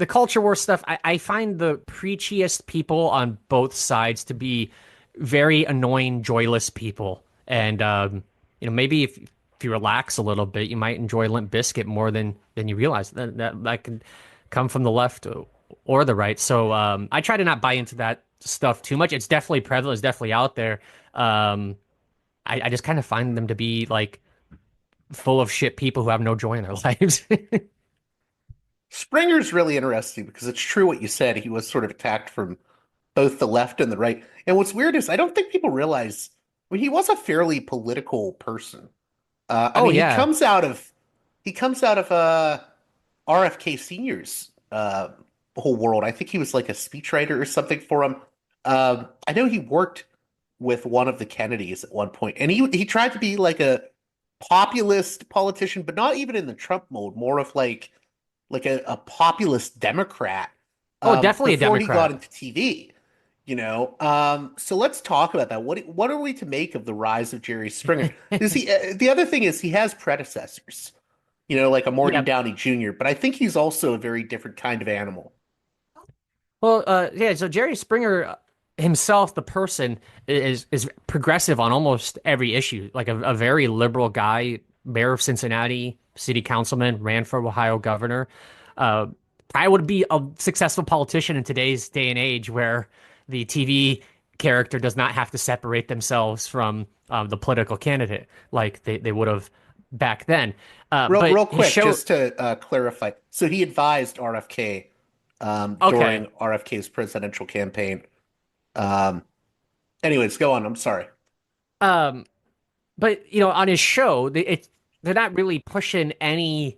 the culture war stuff. I find the preachiest people on both sides to be very annoying, joyless people, and maybe if you relax a little bit, you might enjoy Limp Bizkit more than you realize. That could come from the left or the right. So I try to not buy into that stuff too much. It's definitely prevalent. It's definitely out there. I just kind of find them to be like full of shit people who have no joy in their lives. Springer's really interesting because it's true what you said. He was sort of attacked from both the left and the right. And what's weird is I don't think people realize he was a fairly political person. He comes out of RFK Senior's whole world. I think he was like a speechwriter or something for him. I know he worked with one of the Kennedys at one point, and he tried to be like a populist politician, but not even in the Trump mode, more of like a populist Democrat. Definitely a Democrat. Before he got into TV, So let's talk about that. What are we to make of the rise of Jerry Springer? The other thing is he has predecessors, like a Morgan Downey Jr., but I think he's also a very different kind of animal. Well, so Jerry Springer himself, the person, is progressive on almost every issue. Like a very liberal guy, mayor of Cincinnati, city councilman, ran for Ohio governor. I would be a successful politician in today's day and age where the TV character does not have to separate themselves from the political candidate like they would have back then. Real quick, just to clarify. So he advised RFK during RFK's presidential campaign. Anyways, go on. I'm sorry. But on his show, they're not really pushing any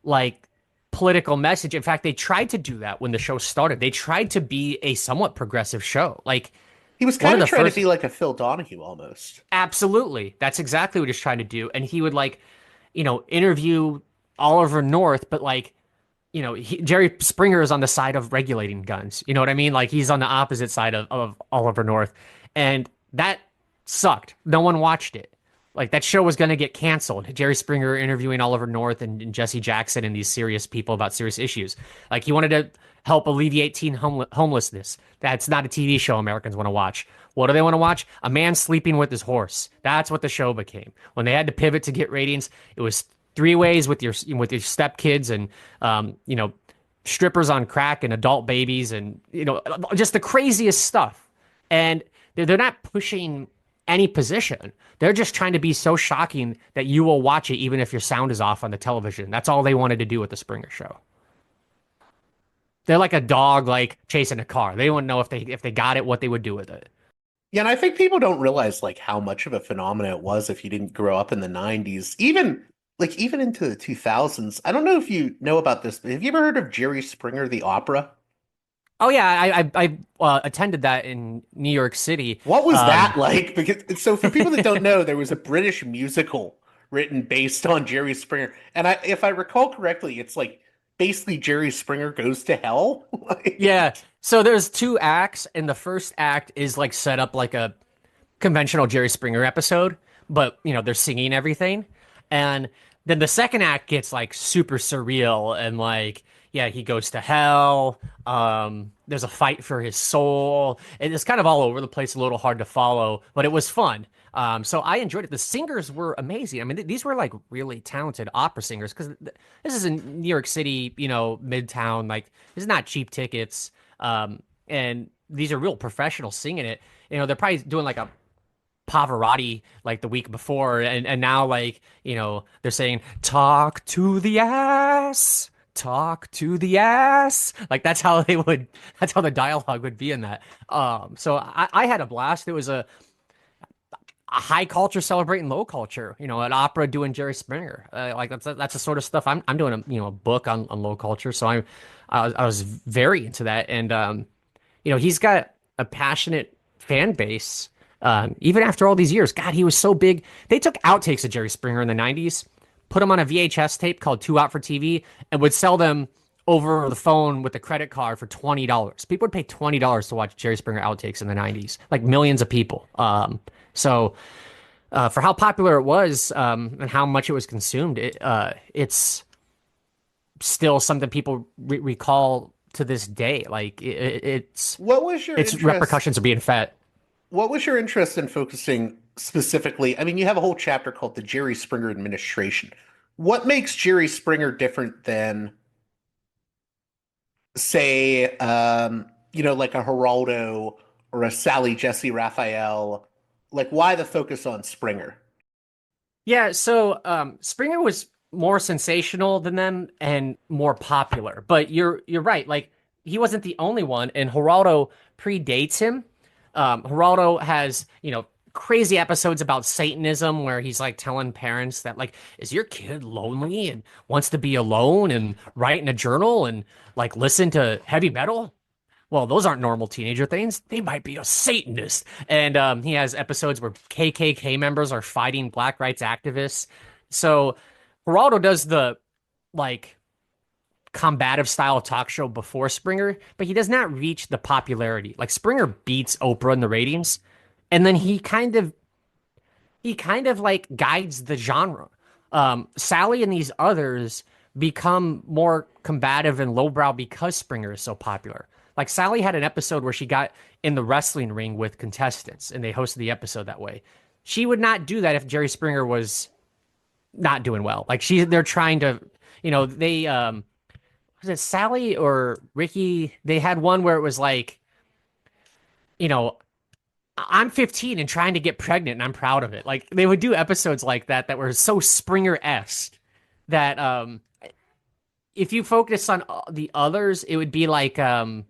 like political message. In fact, they tried to do that when the show started. They tried to be a somewhat progressive show. Like he was kind of trying to be like a Phil Donahue almost. Absolutely. That's exactly what he's trying to do. And he would interview Oliver North, but Jerry Springer is on the side of regulating guns. You know what I mean? Like he's on the opposite side of Oliver North. And that sucked. No one watched it. Like that show was going to get canceled. Jerry Springer interviewing Oliver North and Jesse Jackson and these serious people about serious issues. Like he wanted to help alleviate teen homelessness. That's not a TV show Americans want to watch. What do they want to watch? A man sleeping with his horse. That's what the show became. When they had to pivot to get ratings, it was three ways with your stepkids and strippers on crack and adult babies and just the craziest stuff. And they're not pushing any position. They're just trying to be so shocking that you will watch it even if your sound is off on the television. That's all they wanted to do with the Springer Show. They're like a dog chasing a car. They wouldn't know if they got it, what they would do with it. Yeah, and I think people don't realize how much of a phenomenon it was if you didn't grow up in the 90s. Even into the 2000s. I don't know if you know about this, but have you ever heard of Jerry Springer the Opera? Oh yeah, I attended that in New York City. What was that like? Because so for people that don't know, there was a British musical written based on Jerry Springer, and if I recall correctly, it's basically Jerry Springer goes to hell. Yeah. So there's two acts, and the first act is set up like a conventional Jerry Springer episode, but they're singing everything, and then the second act gets super surreal and he goes to hell. There's a fight for his soul. And it's kind of all over the place, a little hard to follow, but it was fun. So I enjoyed it. The singers were amazing. I mean, these were really talented opera singers because this is in New York City, Midtown. This is not cheap tickets. And these are real professionals singing it. They're probably doing a Pavarotti the week before. And now they're saying, talk to the ass. Talk to the ass. That's how the dialogue would be in that. So I had a blast. It was a high culture celebrating low culture, an opera doing Jerry Springer. That's the sort of stuff I'm doing a book on low culture. So I was very into that. And, he's got a passionate fan base. Even after all these years, God, he was so big. They took outtakes of Jerry Springer in the 90s, put them on a VHS tape called Two Out for TV, and would sell them over the phone with a credit card for $20. People would pay $20 to watch Jerry Springer outtakes in the 90s, like millions of people. So for how popular it was and how much it was consumed, it's still something people recall to this day. Like it's What was your its interest? repercussions are being felt. What was your interest in focusing specifically? I mean, you have a whole chapter called the Jerry Springer Administration. What makes Jerry Springer different than, say, like a Geraldo or a Sally Jesse Raphael? Like, why the focus on Springer? Yeah, so Springer was more sensational than them and more popular. But you're right. Like he wasn't the only one, and Geraldo predates him. Geraldo has, crazy episodes about Satanism where he's like telling parents that like, is your kid lonely and wants to be alone and write in a journal and like listen to heavy metal? Well, those aren't normal teenager things. They might be a Satanist. And he has episodes where KKK members are fighting black rights activists. So Geraldo does the like combative style talk show before Springer, but he does not reach the popularity. Like Springer beats Oprah in the ratings, and then he kind of like guides the genre. Sally and these others become more combative and lowbrow because Springer is so popular. Like Sally had an episode where she got in the wrestling ring with contestants and they hosted the episode that way. She would not do that if Jerry Springer was not doing well. Like they're trying to, they was it Sally or Ricky? They had one where it was like, I'm 15 and trying to get pregnant and I'm proud of it. Like they would do episodes like that were so Springer-esque that if you focus on the others, it would be like the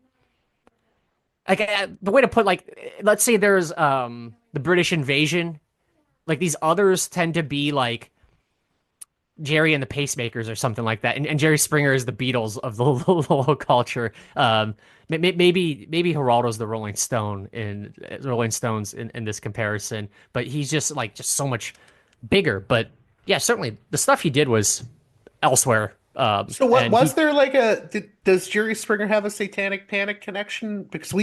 way to put, like, let's say there's the British invasion. Like these others tend to be like Jerry and the Pacemakers or something like that, and Jerry Springer is the Beatles of the low culture. Maybe Geraldo's the Rolling Stones in this comparison, but he's just so much bigger. But yeah, certainly the stuff he did was elsewhere. So what was there like does Jerry Springer have a Satanic Panic connection? Because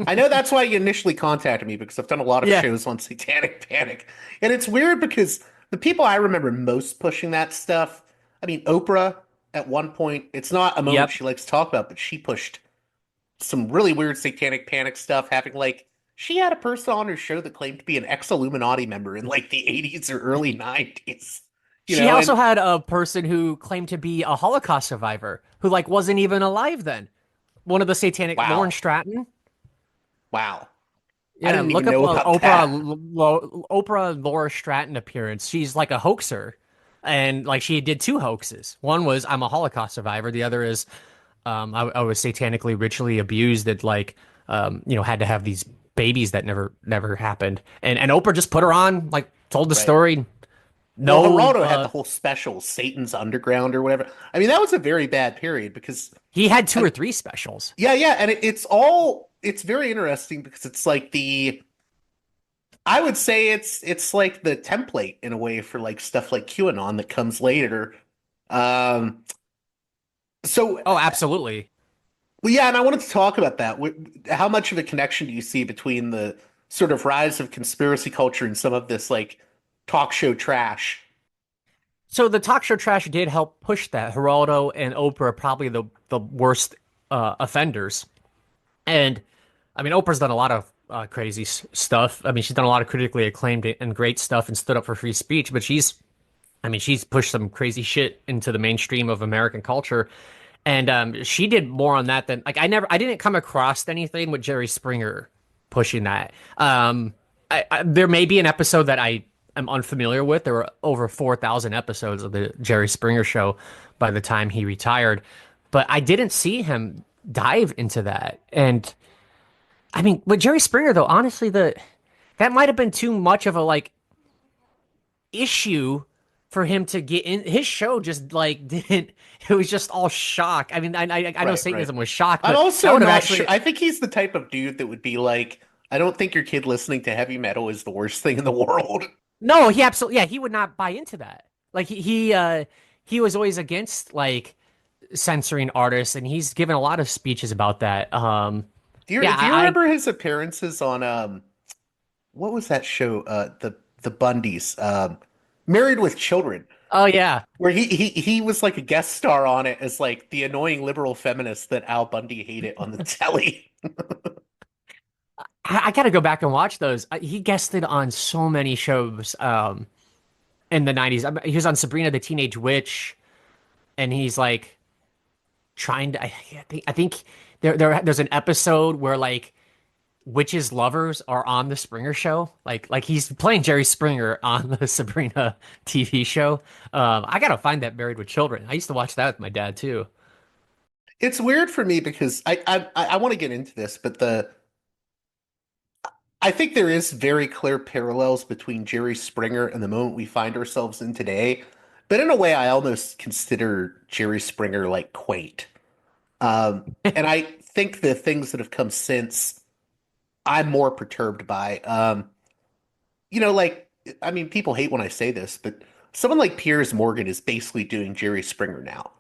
I know that's why you initially contacted me, because I've done a lot of shows on Satanic Panic, and it's weird because the people I remember most pushing that stuff, I mean, Oprah at one point, it's not a moment she likes to talk about, but she pushed some really weird Satanic Panic stuff, she had a person on her show that claimed to be an ex-Illuminati member in like the 80s or early 90s. She also had a person who claimed to be a Holocaust survivor who wasn't even alive then. One of the Satanic, Lauren Stratton. Wow. Yeah, I didn't look even know up about Oprah Laura Stratton appearance. She's like a hoaxer, and she did two hoaxes. One was I'm a Holocaust survivor. The other is I was satanically ritually abused. That had to have these babies that never happened. And Oprah just put her on, told the story. No, Geraldo had the whole special, Satan's Underground or whatever. I mean, that was a very bad period because he had two or three specials. Yeah, and it's very interesting because it's like I would say it's like the template in a way for stuff like QAnon that comes later. Oh, absolutely. Well, yeah, and I wanted to talk about that. How much of a connection do you see between the sort of rise of conspiracy culture and some of this talk show trash? So the talk show trash did help push that. Geraldo and Oprah are probably the worst offenders. And I mean, Oprah's done a lot of crazy stuff. I mean, she's done a lot of critically acclaimed and great stuff and stood up for free speech, but she's pushed some crazy shit into the mainstream of American culture. And she did more on that than I didn't come across anything with Jerry Springer pushing that. There may be an episode that I'm unfamiliar with. There were over 4,000 episodes of the Jerry Springer show by the time he retired, but I didn't see him dive into that. And I mean, with Jerry Springer though, honestly, that might have been too much of a issue for him to get in. His show just didn't. It was just all shock. I mean, I know Satanism was shock. But I'm also not sure. I think he's the type of dude that would be I don't think your kid listening to heavy metal is the worst thing in the world. No, he absolutely, he would not buy into that. He was always against censoring artists, and he's given a lot of speeches about that. Yeah, Do you remember his appearances on what was that show? The Bundys, Married with Children, oh yeah, where he was like a guest star on it as like the annoying liberal feminist that Al Bundy hated on the telly. I gotta go back and watch those. He guested on so many shows in the 90s. He was on Sabrina the Teenage Witch, and he's like trying to. I think there's an episode where like witches' lovers are on the Springer show. Like he's playing Jerry Springer on the Sabrina TV show. I gotta find that Married with Children. I used to watch that with my dad too. It's weird for me because I want to get into this, but I think there is very clear parallels between Jerry Springer and the moment we find ourselves in today. But in a way, I almost consider Jerry Springer like quaint. And I think the things that have come since I'm more perturbed by. Like, I mean, people hate when I say this, but someone like Piers Morgan is basically doing Jerry Springer now,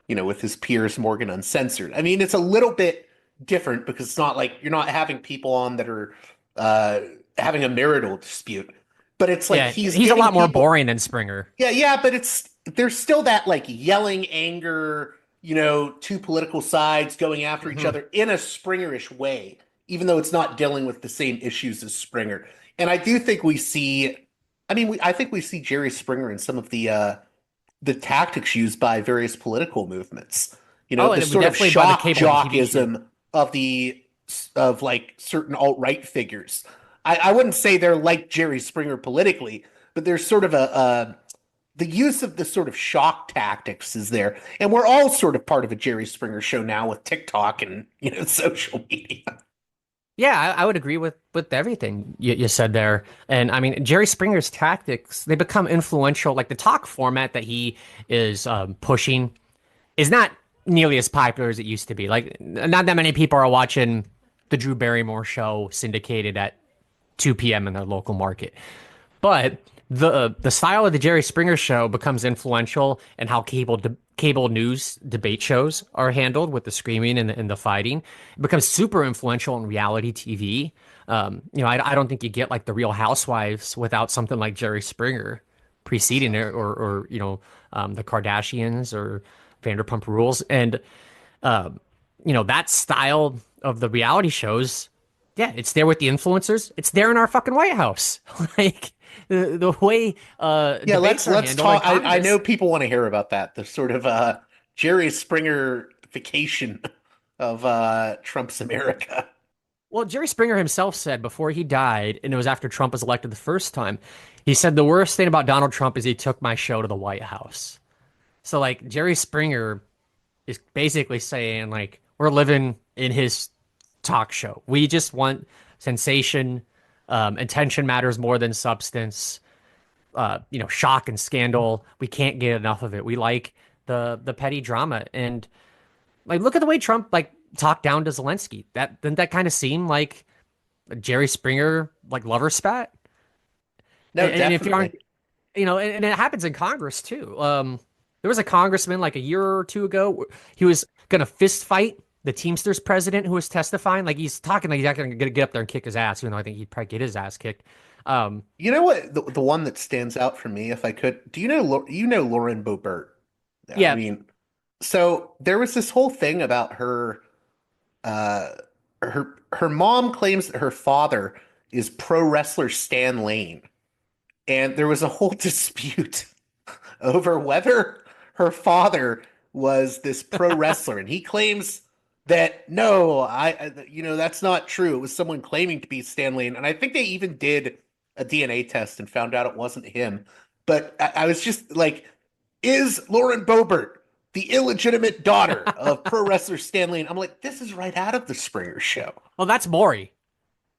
with his Piers Morgan Uncensored. I mean, it's a little bit different because it's not like you're not having people on that are uh, having a marital dispute, but it's like Yeah, he's he's a getting lot more people. boring than Springer. Yeah, but there's still that like yelling anger, two political sides going after each other in a Springerish way, even though it's not dealing with the same issues as Springer. And I do think we see, I mean, I think we see Jerry Springer in some of the tactics used by various political movements. Oh, The and sort of definitely by the shock cable and TV show. jockism of like certain alt-right figures. I wouldn't say they're like Jerry Springer politically, but there's sort of the use of the sort of shock tactics is there. And we're all sort of part of a Jerry Springer show now with TikTok and, social media. Yeah, I would agree with everything you said there. And I mean, Jerry Springer's tactics, they become influential. Like the talk format that he is pushing is not nearly as popular as it used to be. Like, not that many people are watching the Drew Barrymore show syndicated at 2 p.m. in their local market. But the style of the Jerry Springer show becomes influential in how cable news debate shows are handled with the screaming and the fighting. It becomes super influential in reality TV. I don't think you get like the Real Housewives without something like Jerry Springer preceding it, or the Kardashians or Vanderpump Rules, and that style of the reality shows. Yeah, it's there with the influencers. It's there in our fucking White House. Like the way Yeah, debates are let's handled in talk. I Congress. know people want to hear about that. The sort of Jerry Springerification of Trump's America. Well, Jerry Springer himself said before he died, and it was after Trump was elected the first time, he said the worst thing about Donald Trump is he took my show to the White House. So like Jerry Springer is basically saying like we're living in his talk show. We just want sensation. Attention matters more than substance. Shock and scandal. We can't get enough of it. We like the petty drama. And like, look at the way Trump like talked down to Zelensky. Didn't that kind of seem like a Jerry Springer like lover spat? No, And if you aren't, definitely. and it happens in Congress too. There was a congressman like a year or two ago. He was gonna fist fight the Teamsters president who was testifying. Like he's talking like he's not gonna get up there and kick his ass, even though I think he'd probably get his ass kicked. You know what? The one that stands out for me, if I could, do you know Lauren Boebert? I Yeah, mean, so there was this whole thing about her. Her mom claims that her father is pro wrestler Stan Lane, and there was a whole dispute over whether her father was this pro wrestler, and he claims that no, that's not true. It was someone claiming to be Stan Lane, and I think they even did a DNA test and found out it wasn't him. But I was just like, is Lauren Boebert the illegitimate daughter of pro wrestler Stan Lane? I'm like, this is right out of the Springer Show. well, that's Maury.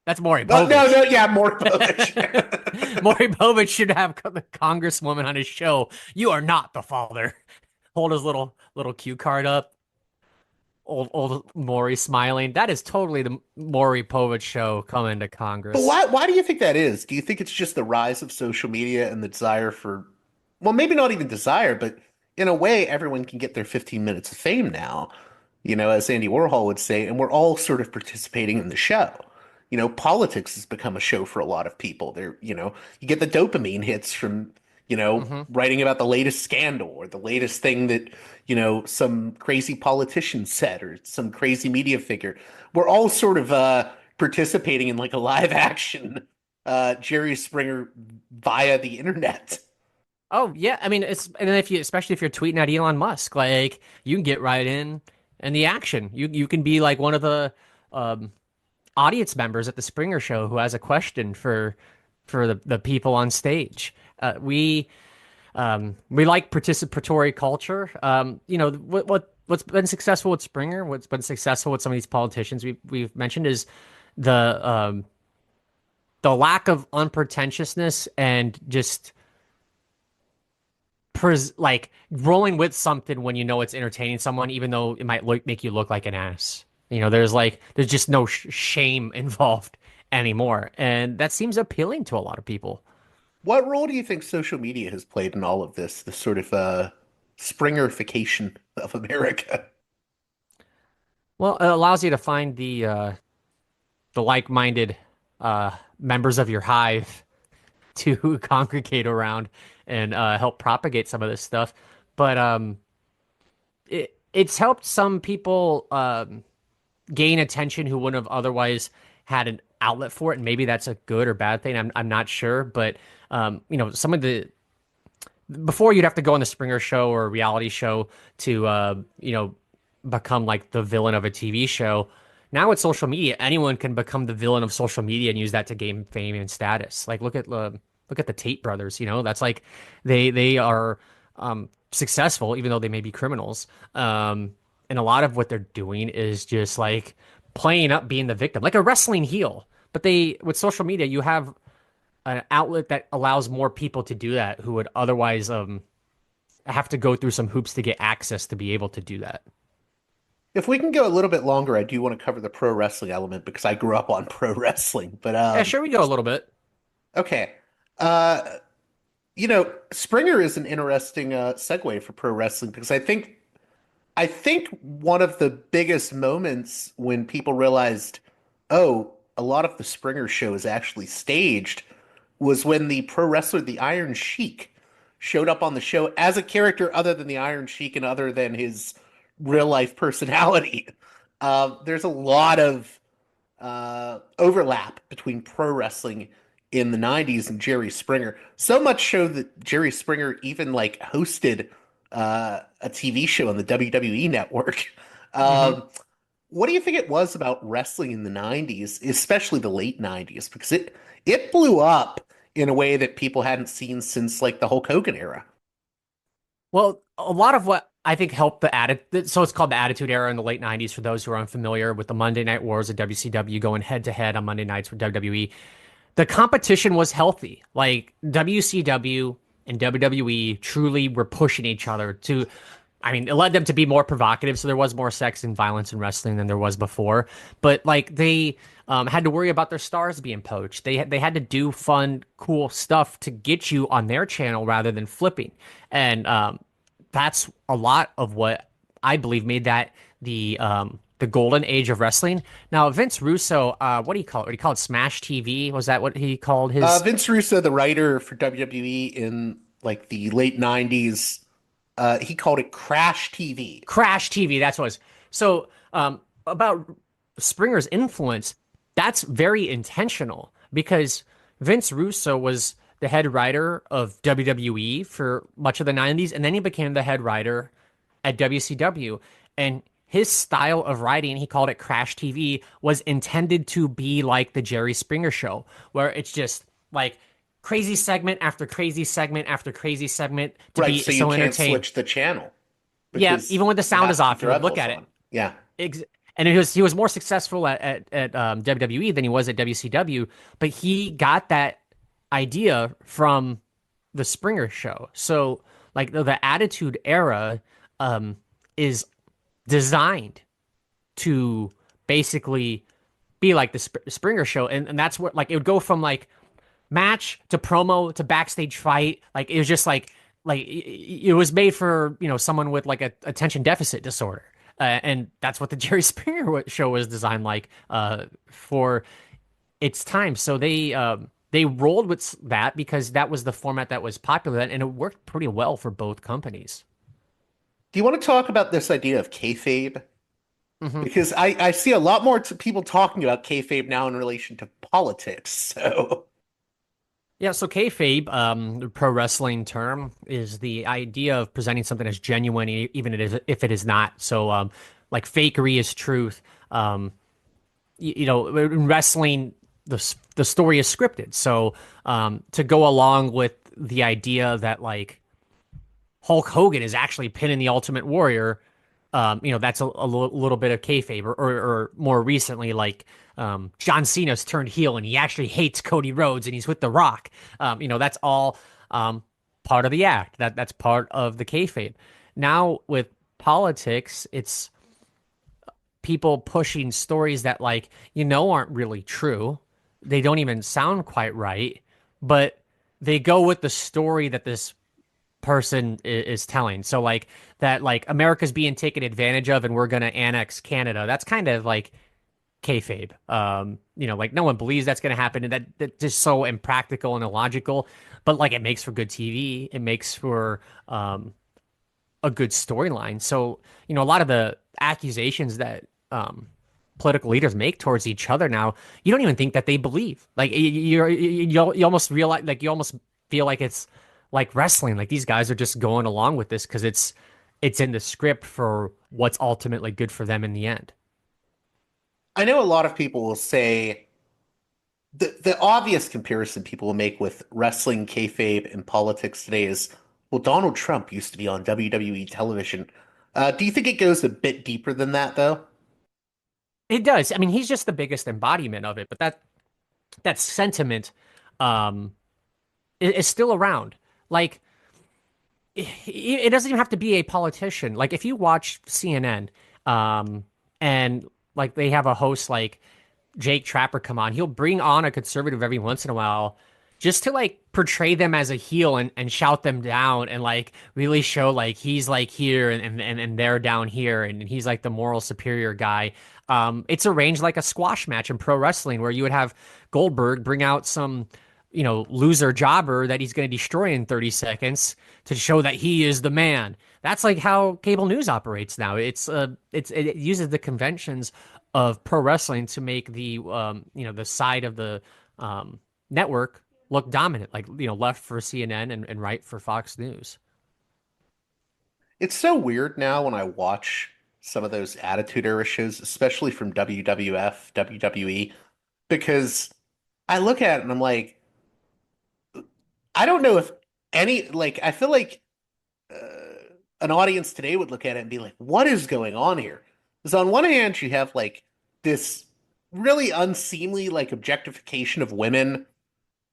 That's Maury Oh, no, Povich. no, yeah, more Povich. Maury Povich should have the congresswoman on his show. You are not the father. Hold his little cue card up. Old Maury smiling. That is totally the Maury Povich show coming to Congress. But why do you think that is? Do you think it's just the rise of social media and the desire for, well, maybe not even desire, but in a way, everyone can get their 15 minutes of fame now, as Andy Warhol would say, and we're all sort of participating in the show. Politics has become a show for a lot of people. You get the dopamine hits from, writing about the latest scandal or the latest thing that, some crazy politician said or some crazy media figure. We're all sort of participating in like a live action Jerry Springer via the internet. Oh yeah, I mean and then especially if you're tweeting at Elon Musk, like you can get right in the action. You can be like one of the audience members at the Springer Show who has a question for the people on stage. We like participatory culture. What's been successful with Springer, what's been successful with some of these politicians we've mentioned is the lack of unpretentiousness and just like rolling with something when you know it's entertaining someone, even though it might make you look like an ass. There's just no shame involved anymore, and that seems appealing to a lot of people. What role do you think social media has played in all of this sort of Springerification of America? Well, it allows you to find the like-minded members of your hive to congregate around and help propagate some of this stuff. But it's helped some people gain attention who wouldn't have otherwise had an outlet for it, and maybe that's a good or bad thing. I'm not sure, but some of the before you'd have to go on the Springer Show or a reality show to become like the villain of a TV show. Now with social media, anyone can become the villain of social media and use that to gain fame and status. Like look at the Tate brothers. That's like they are successful even though they may be criminals. And a lot of what they're doing is just like playing up being the victim, like a wrestling heel. But with social media, you have an outlet that allows more people to do that who would otherwise have to go through some hoops to get access to be able to do that. If we can go a little bit longer, I do want to cover the pro wrestling element because I grew up on pro wrestling. But yeah, sure, we go a little bit. Okay. Springer is an interesting segue for pro wrestling because I think one of the biggest moments when people realized, oh, a lot of the Springer show is actually staged was when the pro wrestler, the Iron Sheik, showed up on the show as a character other than the Iron Sheik and other than his real life personality. There's a lot of overlap between pro wrestling in the 90s and Jerry Springer. So much so that Jerry Springer even like hosted a TV show on the WWE network. What do you think it was about wrestling in the 90s, especially the late 90s? Because it blew up in a way that people hadn't seen since like the Hulk Hogan era. Well, a lot of what I think helped the attitude, so it's called the Attitude Era in the late 90s for those who are unfamiliar with the Monday Night Wars of WCW going head to head on Monday nights with WWE. The competition was healthy. Like WCW and WWE truly were pushing each other to, it led them to be more provocative. So there was more sex and violence in wrestling than there was before. But like they had to worry about their stars being poached. They had to do fun, cool stuff to get you on their channel rather than flipping. And that's a lot of what I believe made that the golden age of wrestling. Now, Vince Russo, what do you call it? What do you call it? Smash TV? Was that what he called his? Vince Russo, the writer for WWE in like the late 90s, he called it Crash TV. Crash TV, that's what it was. So about Springer's influence, that's very intentional because Vince Russo was the head writer of WWE for much of the 90s, and then he became the head writer at WCW. And his style of writing, he called it Crash TV, was intended to be like the Jerry Springer Show, where it's just like crazy segment after crazy segment after crazy segment to be so so you can't entertaining. Switch the channel. Yeah, even when the sound is off, you would look at it. Yeah. And he was more successful at WWE than he was at WCW, but he got that idea from the Springer Show. So like the Attitude Era is designed to basically be like the Springer Show, and that's what like it would go from like match to promo to backstage fight. Like it was just like like it was made for, someone with like a attention deficit disorder. And that's what the Jerry Springer show was designed like for its time. So they rolled with that because that was the format that was popular, and it worked pretty well for both companies. Do you want to talk about this idea of kayfabe? Hmm. Because I see a lot more people talking about kayfabe now in relation to politics. So Yeah, so kayfabe, the pro wrestling term, is the idea of presenting something as genuine, even if it is not. So, like fakery is truth. In wrestling, the story is scripted. So, to go along with the idea that like Hulk Hogan is actually pinning the Ultimate Warrior, that's a little bit of kayfabe, or more recently, like John Cena's turned heel and he actually hates Cody Rhodes and he's with The Rock. That's all part of the act. That's part of the kayfabe. Now with politics, it's people pushing stories that aren't really true. They don't even sound quite right, but they go with the story that this person is telling. So like that, like America's being taken advantage of and we're going to annex Canada. That's kind of like kayfabe. Like no one believes that's going to happen, and that's just so impractical and illogical. But like it makes for good TV. It makes for a good storyline. So a lot of the accusations that political leaders make towards each other now, you don't even think that they believe. Like you almost realize, like you almost feel like it's like wrestling. Like these guys are just going along with this because it's in the script for what's ultimately good for them in the end. I know a lot of people will say the obvious comparison people will make with wrestling, kayfabe, and politics today is, well, Donald Trump used to be on WWE television. Do you think it goes a bit deeper than that, though? It does. I mean, he's just the biggest embodiment of it, but that sentiment um is still around. Like it doesn't even have to be a politician. Like if you watch CNN, and like they have a host like Jake Trapper come on, he'll bring on a conservative every once in a while just to like portray them as a heel and shout them down and like really show like he's like here and they're down here and he's like the moral superior guy. It's arranged like a squash match in pro wrestling where you would have Goldberg bring out some loser jobber that he's going to destroy in 30 seconds to show that he is the man. That's like how cable news operates now. It uses the conventions of pro wrestling to make the side of the network look dominant, like left for CNN and right for Fox News. It's so weird now when I watch some of those Attitude Era shows, especially from WWF, WWE, because I look at it and I'm like, I don't know if I feel like an audience today would look at it and be like, what is going on here? Because on one hand, you have like this really unseemly like objectification of women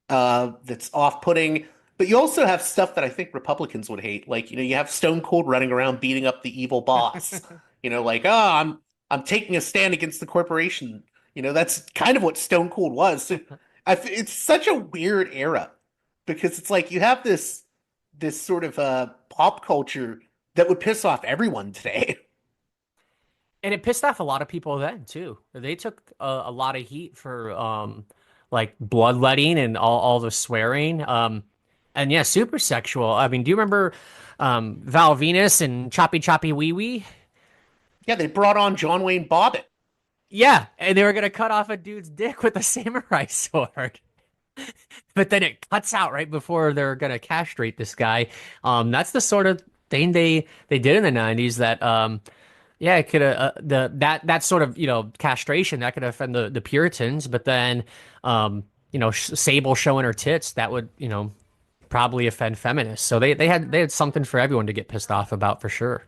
that's off-putting, but you also have stuff that I think Republicans would hate. Like, you have Stone Cold running around beating up the evil boss. Like, oh, I'm taking a stand against the corporation. That's kind of what Stone Cold was. So it's such a weird era because it's like you have this sort of pop culture that would piss off everyone today. And it pissed off a lot of people then too. They took a lot of heat for like bloodletting and all the swearing. And yeah, super sexual. I mean, do you remember Val Venus and Choppy Choppy Wee Wee? Yeah, they brought on John Wayne Bobbitt. Yeah, and they were gonna cut off a dude's dick with a samurai sword. But then it cuts out right before they're gonna castrate this guy. That's the sort of thing they did in the 90s that yeah, it could that sort of castration that could offend the Puritans, but then Sable showing her tits, that would probably offend feminists. So they had something for everyone to get pissed off about for sure.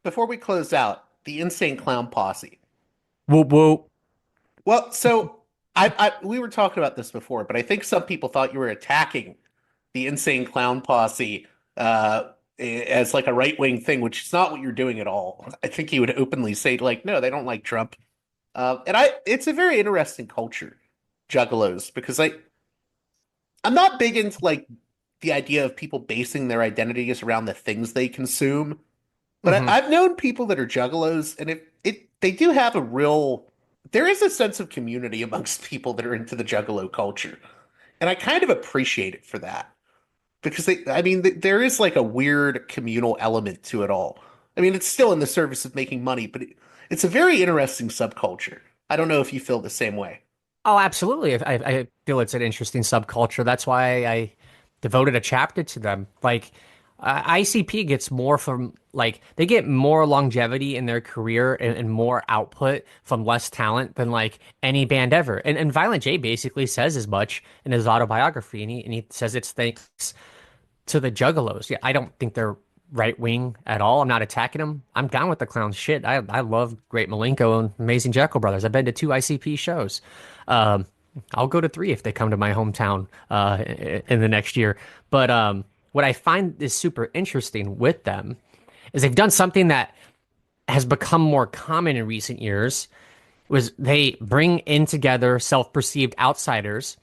Before we close out, the Insane Clown Posse. Whoop whoop. Well, so we were talking about this before, but I think some people thought you were attacking the Insane Clown Posse as like a right-wing thing, which is not what you're doing at all. I think he would openly say like, no, they don't like Trump. It's a very interesting culture, Juggalos, because I'm not big into like the idea of people basing their identities around the things they consume. But Hmm. I've known people that are juggalos, and they do have a real, there is a sense of community amongst people that are into the juggalo culture. And I kind of appreciate it for that. Because I mean, there is like a weird communal element to it all. I mean, it's still in the service of making money, but it's a very interesting subculture. I don't know if you feel the same way. Oh, absolutely. I feel it's an interesting subculture. That's why I devoted a chapter to them. Like, ICP gets more from, like, they get more longevity in their career and more output from less talent than, like, any band ever. And Violent J basically says as much in his autobiography. And he says it's thanks to the Juggalos. Yeah, I don't think they're right wing at all. I'm not attacking them. I'm down with the clown shit. I love Great Malenko and Amazing Jekyll Brothers. I've been to 2 ICP shows. Um, I'll go to 3 if they come to my hometown in the next year. But what I find is super interesting with them is they've done something that has become more common in recent years. Was they bring in together self-perceived outsiders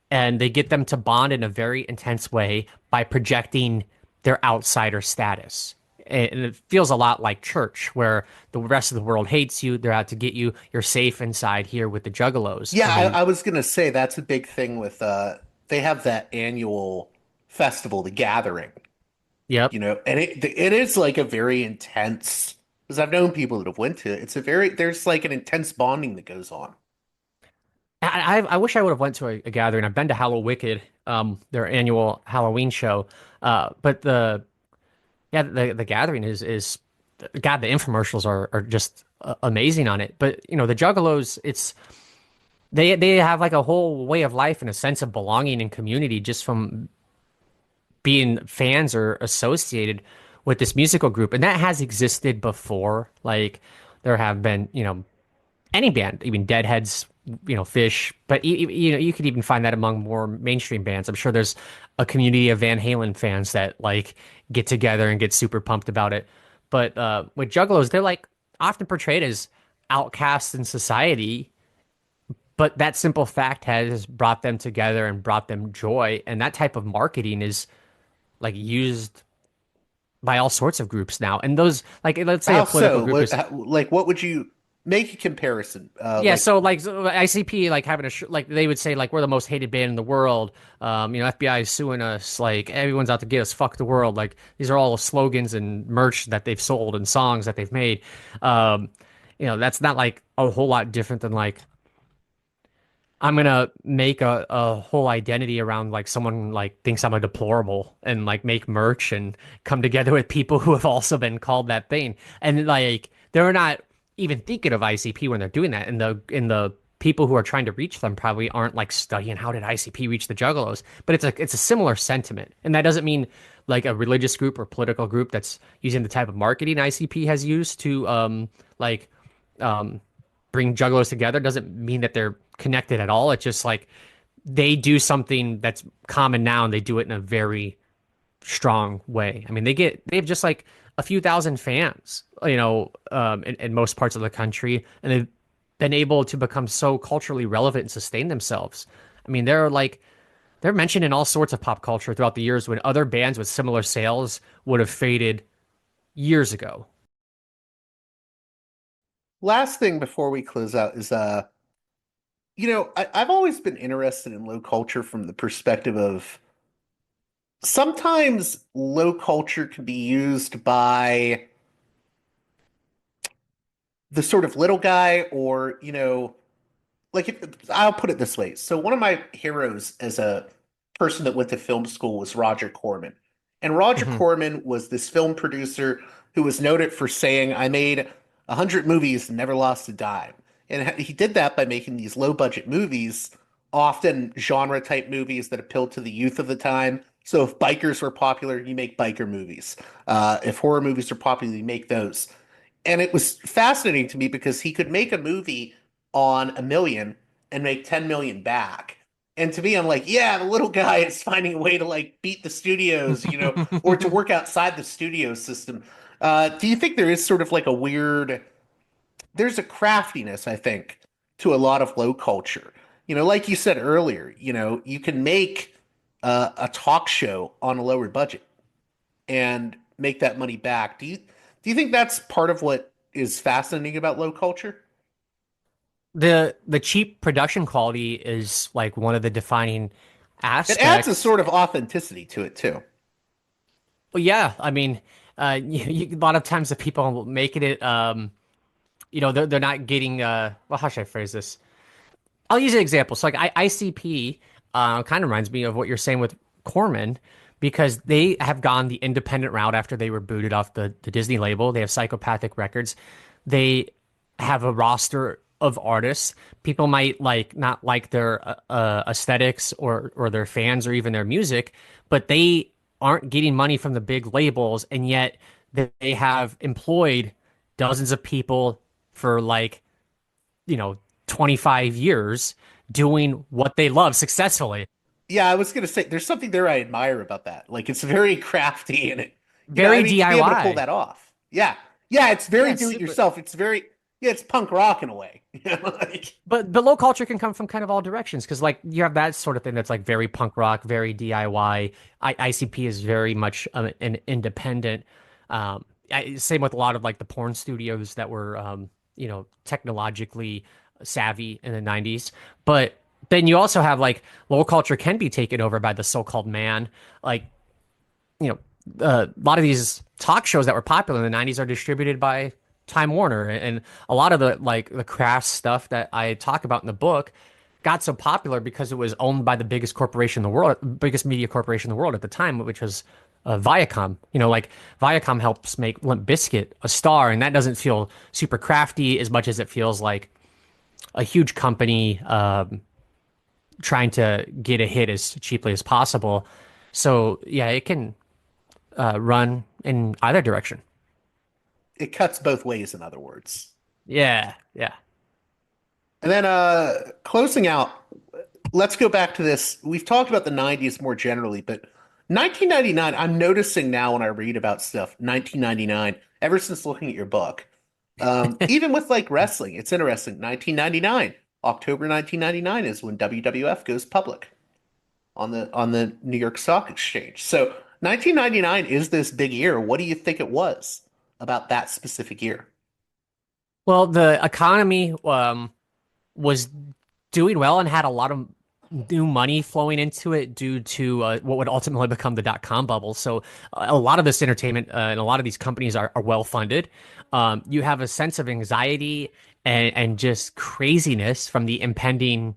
and they get them to bond in a very intense way by projecting their outsider status. And it feels a lot like church, where the rest of the world hates you. They're out to get you. You're safe inside here with the juggalos. Yeah, I mean, I was gonna say that's a big thing with they have that annual festival, the Gathering, yep. and it is like a very intense, because I've known people that have went to it. It's a very, there's like an intense bonding that goes on. I wish I would have went to a gathering. I've been to Hallow Wicked, their annual Halloween show. But the gathering is God, the infomercials are just amazing on it. But the Juggalos, they have like a whole way of life and a sense of belonging and community just from being fans or associated with this musical group, and that has existed before. Like there have been, any band, even Deadheads, Fish, but you could even find that among more mainstream bands. I'm sure there's a community of Van Halen fans that like get together and get super pumped about it. But with Juggalos, they're like often portrayed as outcasts in society, but that simple fact has brought them together and brought them joy. And that type of marketing is like used by all sorts of groups now. And those, like, let's say a political Also, group is, like, what would you make a comparison? yeah. So like ICP, like having like they would say like we're the most hated band in the world. FBI is suing us. Like everyone's out to get us. Fuck the world. Like these are all slogans and merch that they've sold and songs that they've made. That's not like a whole lot different than like I'm gonna make a whole identity around like someone like thinks I'm a deplorable and like make merch and come together with people who have also been called that thing. And like they're not even thinking of ICP when they're doing that. And the people who are trying to reach them probably aren't like studying how did ICP reach the Juggalos. But it's a similar sentiment. And that doesn't mean like a religious group or political group that's using the type of marketing ICP has used to bring Juggalos together doesn't mean that they're connected at all. It's just like they do something that's common now and they do it in a very strong way. I mean, they have just like a few thousand fans, in most parts of the country, and they've been able to become so culturally relevant and sustain themselves. I mean, they're mentioned in all sorts of pop culture throughout the years when other bands with similar sales would have faded years ago. Last thing before we close out is I've always been interested in low culture from the perspective of sometimes low culture can be used by the sort of little guy, or like I'll put it this way. So one of my heroes as a person that went to film school was Roger Corman. And Roger Hmm. Corman was this film producer who was noted for saying, I made 100 movies and never lost a dime. And he did that by making these low budget movies, often genre type movies that appealed to the youth of the time. So if bikers were popular, you make biker movies. If horror movies are popular, you make those. And it was fascinating to me because he could make a movie on a million and make 10 million back. And to me, I'm like, yeah, the little guy is finding a way to like beat the studios, or to work outside the studio system. Do you think there is sort of like a weird, there's a craftiness, I think, to a lot of low culture? Like you said earlier, you can make a talk show on a lower budget and make that money back. Do you think that's part of what is fascinating about low culture? The cheap production quality is like one of the defining It adds a aspects. sort of authenticity to it too. Well, yeah, I mean, a lot of times the people making it, they're not getting. Well, how should I phrase this? I'll use an example. So, like, ICP kind of reminds me of what you're saying with Corman, because they have gone the independent route after they were booted off the Disney label. They have Psychopathic Records. They have a roster of artists. People might not like their aesthetics or their fans or even their music, but they aren't getting money from the big labels, and yet they have employed dozens of people for 25 years doing what they love successfully. Yeah, I was gonna say there's something there I admire about that. Like it's very crafty and Very to be able to pull DIY. that off. Yeah. Yeah, it's very Yeah, do it super. yourself. It's very yeah, it's punk rock in a way. Like But low culture can come from kind of all directions, because like you have that sort of thing that's like very punk rock, very DIY. ICP is very much an independent. Same with a lot of like the porn studios that were technologically savvy in the 90s. But then you also have like low culture can be taken over by the so-called man. Like, a lot of these talk shows that were popular in the 90s are distributed by Time Warner, and a lot of the craft stuff that I talk about in the book got so popular because it was owned by the biggest corporation in the world, biggest media corporation in the world at the time, which was Viacom. Like Viacom helps make Limp Bizkit a star, and that doesn't feel super crafty as much as it feels like a huge company trying to get a hit as cheaply as possible. So yeah, it can run in either direction. it cuts both ways, in other words. Yeah, yeah. And then closing out, let's go back to this. We've talked about the 90s more generally, but 1999, I'm noticing now when I read about stuff, 1999, ever since looking at your book, even with like wrestling, it's interesting. 1999, October 1999 is when WWF goes public on the New York Stock Exchange. So 1999 is this big year. What do you think it was about that specific year? Well, the economy was doing well and had a lot of new money flowing into it due to what would ultimately become the dot-com bubble. So a lot of this entertainment and a lot of these companies are well funded. You have a sense of anxiety and just craziness from the impending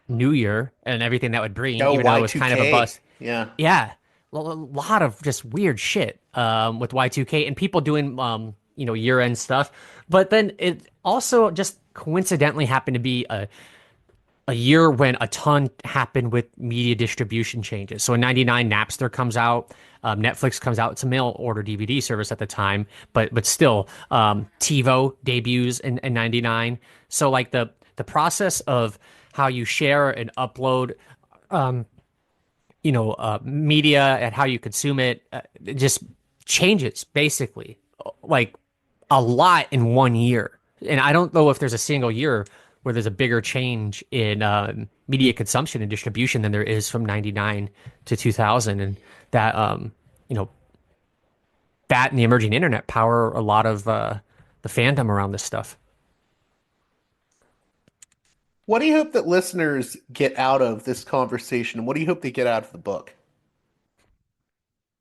new year and everything that would bring, Oh, even though it was kind of a Y2K. bust. Yeah. Yeah, a lot of just weird shit with Y2K and people doing year-end stuff. But then it also just coincidentally happened to be a year when a ton happened with media distribution changes. So in '99, Napster comes out, Netflix comes out. It's a mail order DVD service at the time, but still, TiVo debuts in '99. So like the process of how you share and upload media and how you consume it, it just changes basically like a lot in one year. And I don't know if there's a single year where there's a bigger change in media consumption and distribution than there is from 99 to 2000. And that, that and the emerging internet power a lot of the fandom around this stuff. What do you hope that listeners get out of this conversation? What do you hope they get out of the book?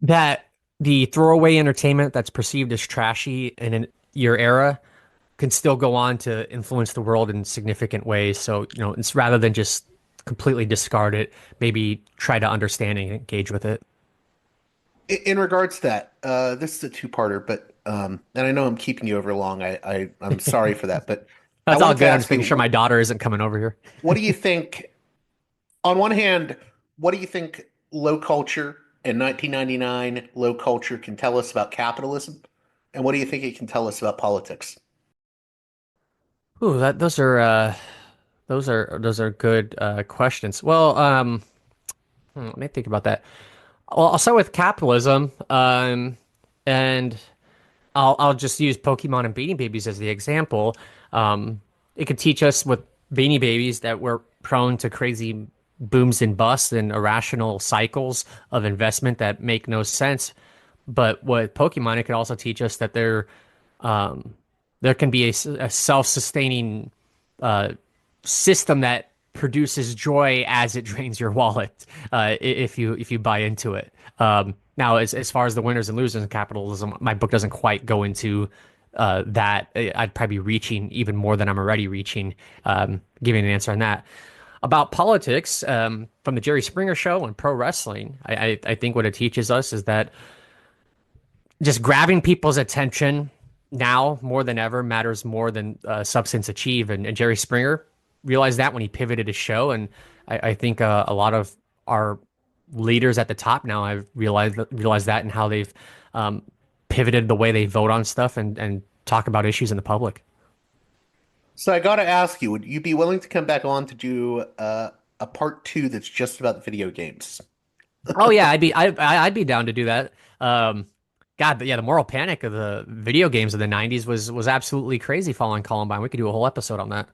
That the throwaway entertainment that's perceived as trashy in your era can still go on to influence the world in significant ways. So, it's rather than just completely discard it, maybe try to understand and engage with it. In regards to that, this is a two-parter, but and I know I'm keeping you over long. I'm sorry for that, but I That's all wanted to good. I'm just ask you, making sure my daughter isn't coming over here. what do you think? On one hand, what do you think low culture in 1999 low culture can tell us about capitalism, and what do you think it can tell us about politics? Ooh, those are good questions. Well, let me think about that. Well, I'll start with capitalism, and I'll just use Pokemon and Beanie Babies as the example. It could teach us with Beanie Babies that we're prone to crazy booms and busts and irrational cycles of investment that make no sense. But with Pokemon, it can also teach us that there can be a self-sustaining system that produces joy as it drains your wallet if you buy into it. Now, as far as the winners and losers in capitalism, my book doesn't quite go into that. I'd probably be reaching even more than I'm already reaching, giving an answer on that. About politics, from the Jerry Springer Show and pro wrestling, I think what it teaches us is that just grabbing people's attention now more than ever matters more than substance achieved. And Jerry Springer realized that when he pivoted his show. And I think a lot of our leaders at the top now have realized that, and how they've pivoted the way they vote on stuff and talk about issues in the public. So I got to ask you, would you be willing to come back on to do a part 2 that's just about video games? Oh yeah, I'd be down to do that. God, but yeah, the moral panic of the video games of the 90s was absolutely crazy following Columbine. We could do a whole episode on that.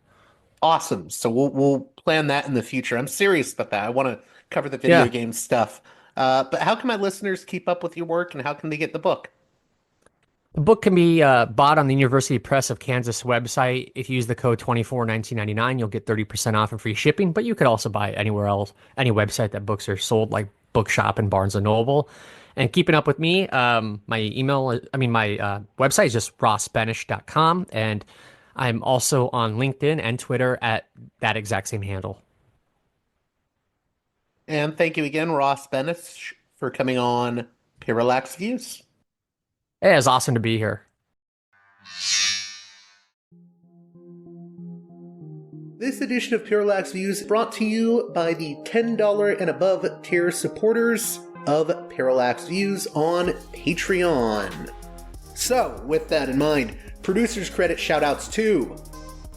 Awesome. So we'll plan that in the future. I'm serious about that. I want to cover the video game stuff. But how can my listeners keep up with your work, and how can they get the book? The book can be bought on the University Press of Kansas website. If you use the code 24/1999, you'll get 30% off and free shipping. But you could also buy it anywhere else, any website that books are sold, like Bookshop and Barnes & Noble. And keeping up with me, my website is just rossbenish.com. And I'm also on LinkedIn and Twitter at that exact same handle. And thank you again, Ross Benish, for coming on Parallax Views. Hey, it's awesome to be here. This edition of Parallax Views is brought to you by the $10 and above tier supporters of Parallax Views on Patreon. So, with that in mind, producers credit shoutouts to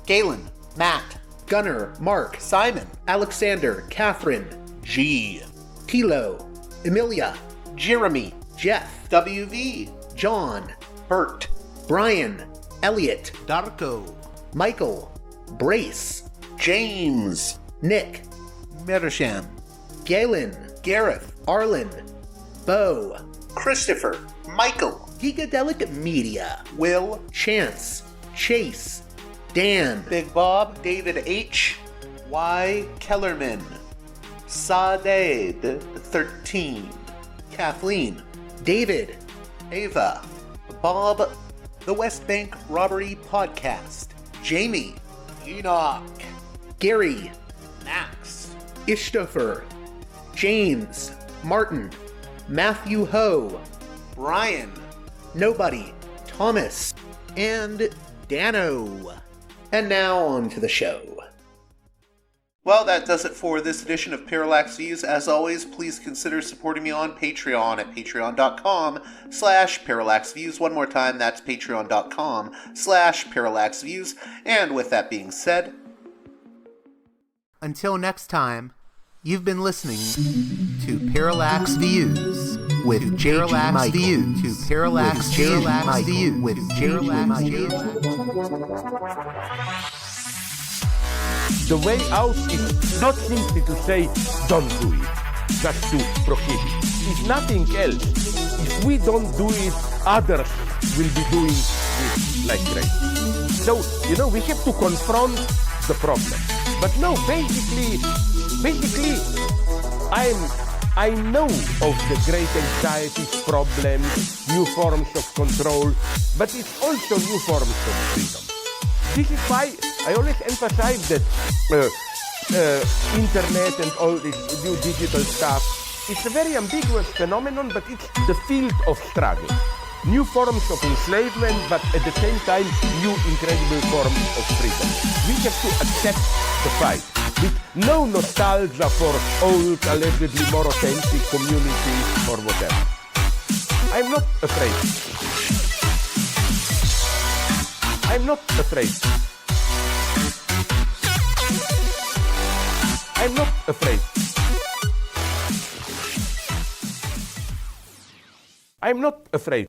Galen, Matt, Gunnar, Mark, Simon, Alexander, Catherine, G, Tilo, Emilia, Jeremy, Jeff, WV, John, Bert, Brian, Elliot, Darko, Michael, Brace, James, Nick, Mersham, Galen, Gareth, Arlen, Bo, Christopher, Michael, Gigadelic Media, Will, Chance, Chase, Dan, Big Bob, David H, Y, Kellerman, Saded 13, Kathleen, David, Ava, Bob, The West Bank Robbery Podcast, Jamie, Enoch, Gary, Max, Ishtofer, James, Martin, Matthew Ho, Brian, Nobody, Thomas, and Dano. And now on to the show. Well, that does it for this edition of Parallax Views. As always, please consider supporting me on Patreon at patreon.com/parallaxviews. One more time, that's patreon.com/parallaxviews. And with that being said, until next time, you've been listening to Parallax Views with Parallax Views to Parallax Views with Parallax Views. The way out is not simply to say, don't do it, just to prohibit. It's nothing else. If we don't do it, others will be doing it like crazy. So, we have to confront the problem. But no, basically, I know of the great anxieties, problems, new forms of control, but it's also new forms of freedom. This is why I always emphasize that internet and all this new digital stuff, it's a very ambiguous phenomenon, but it's the field of struggle. New forms of enslavement, but at the same time, new incredible forms of freedom. We have to accept the fight with no nostalgia for old, allegedly more authentic communities or whatever. I'm not afraid. I'm not afraid. I'm not afraid. I'm not afraid.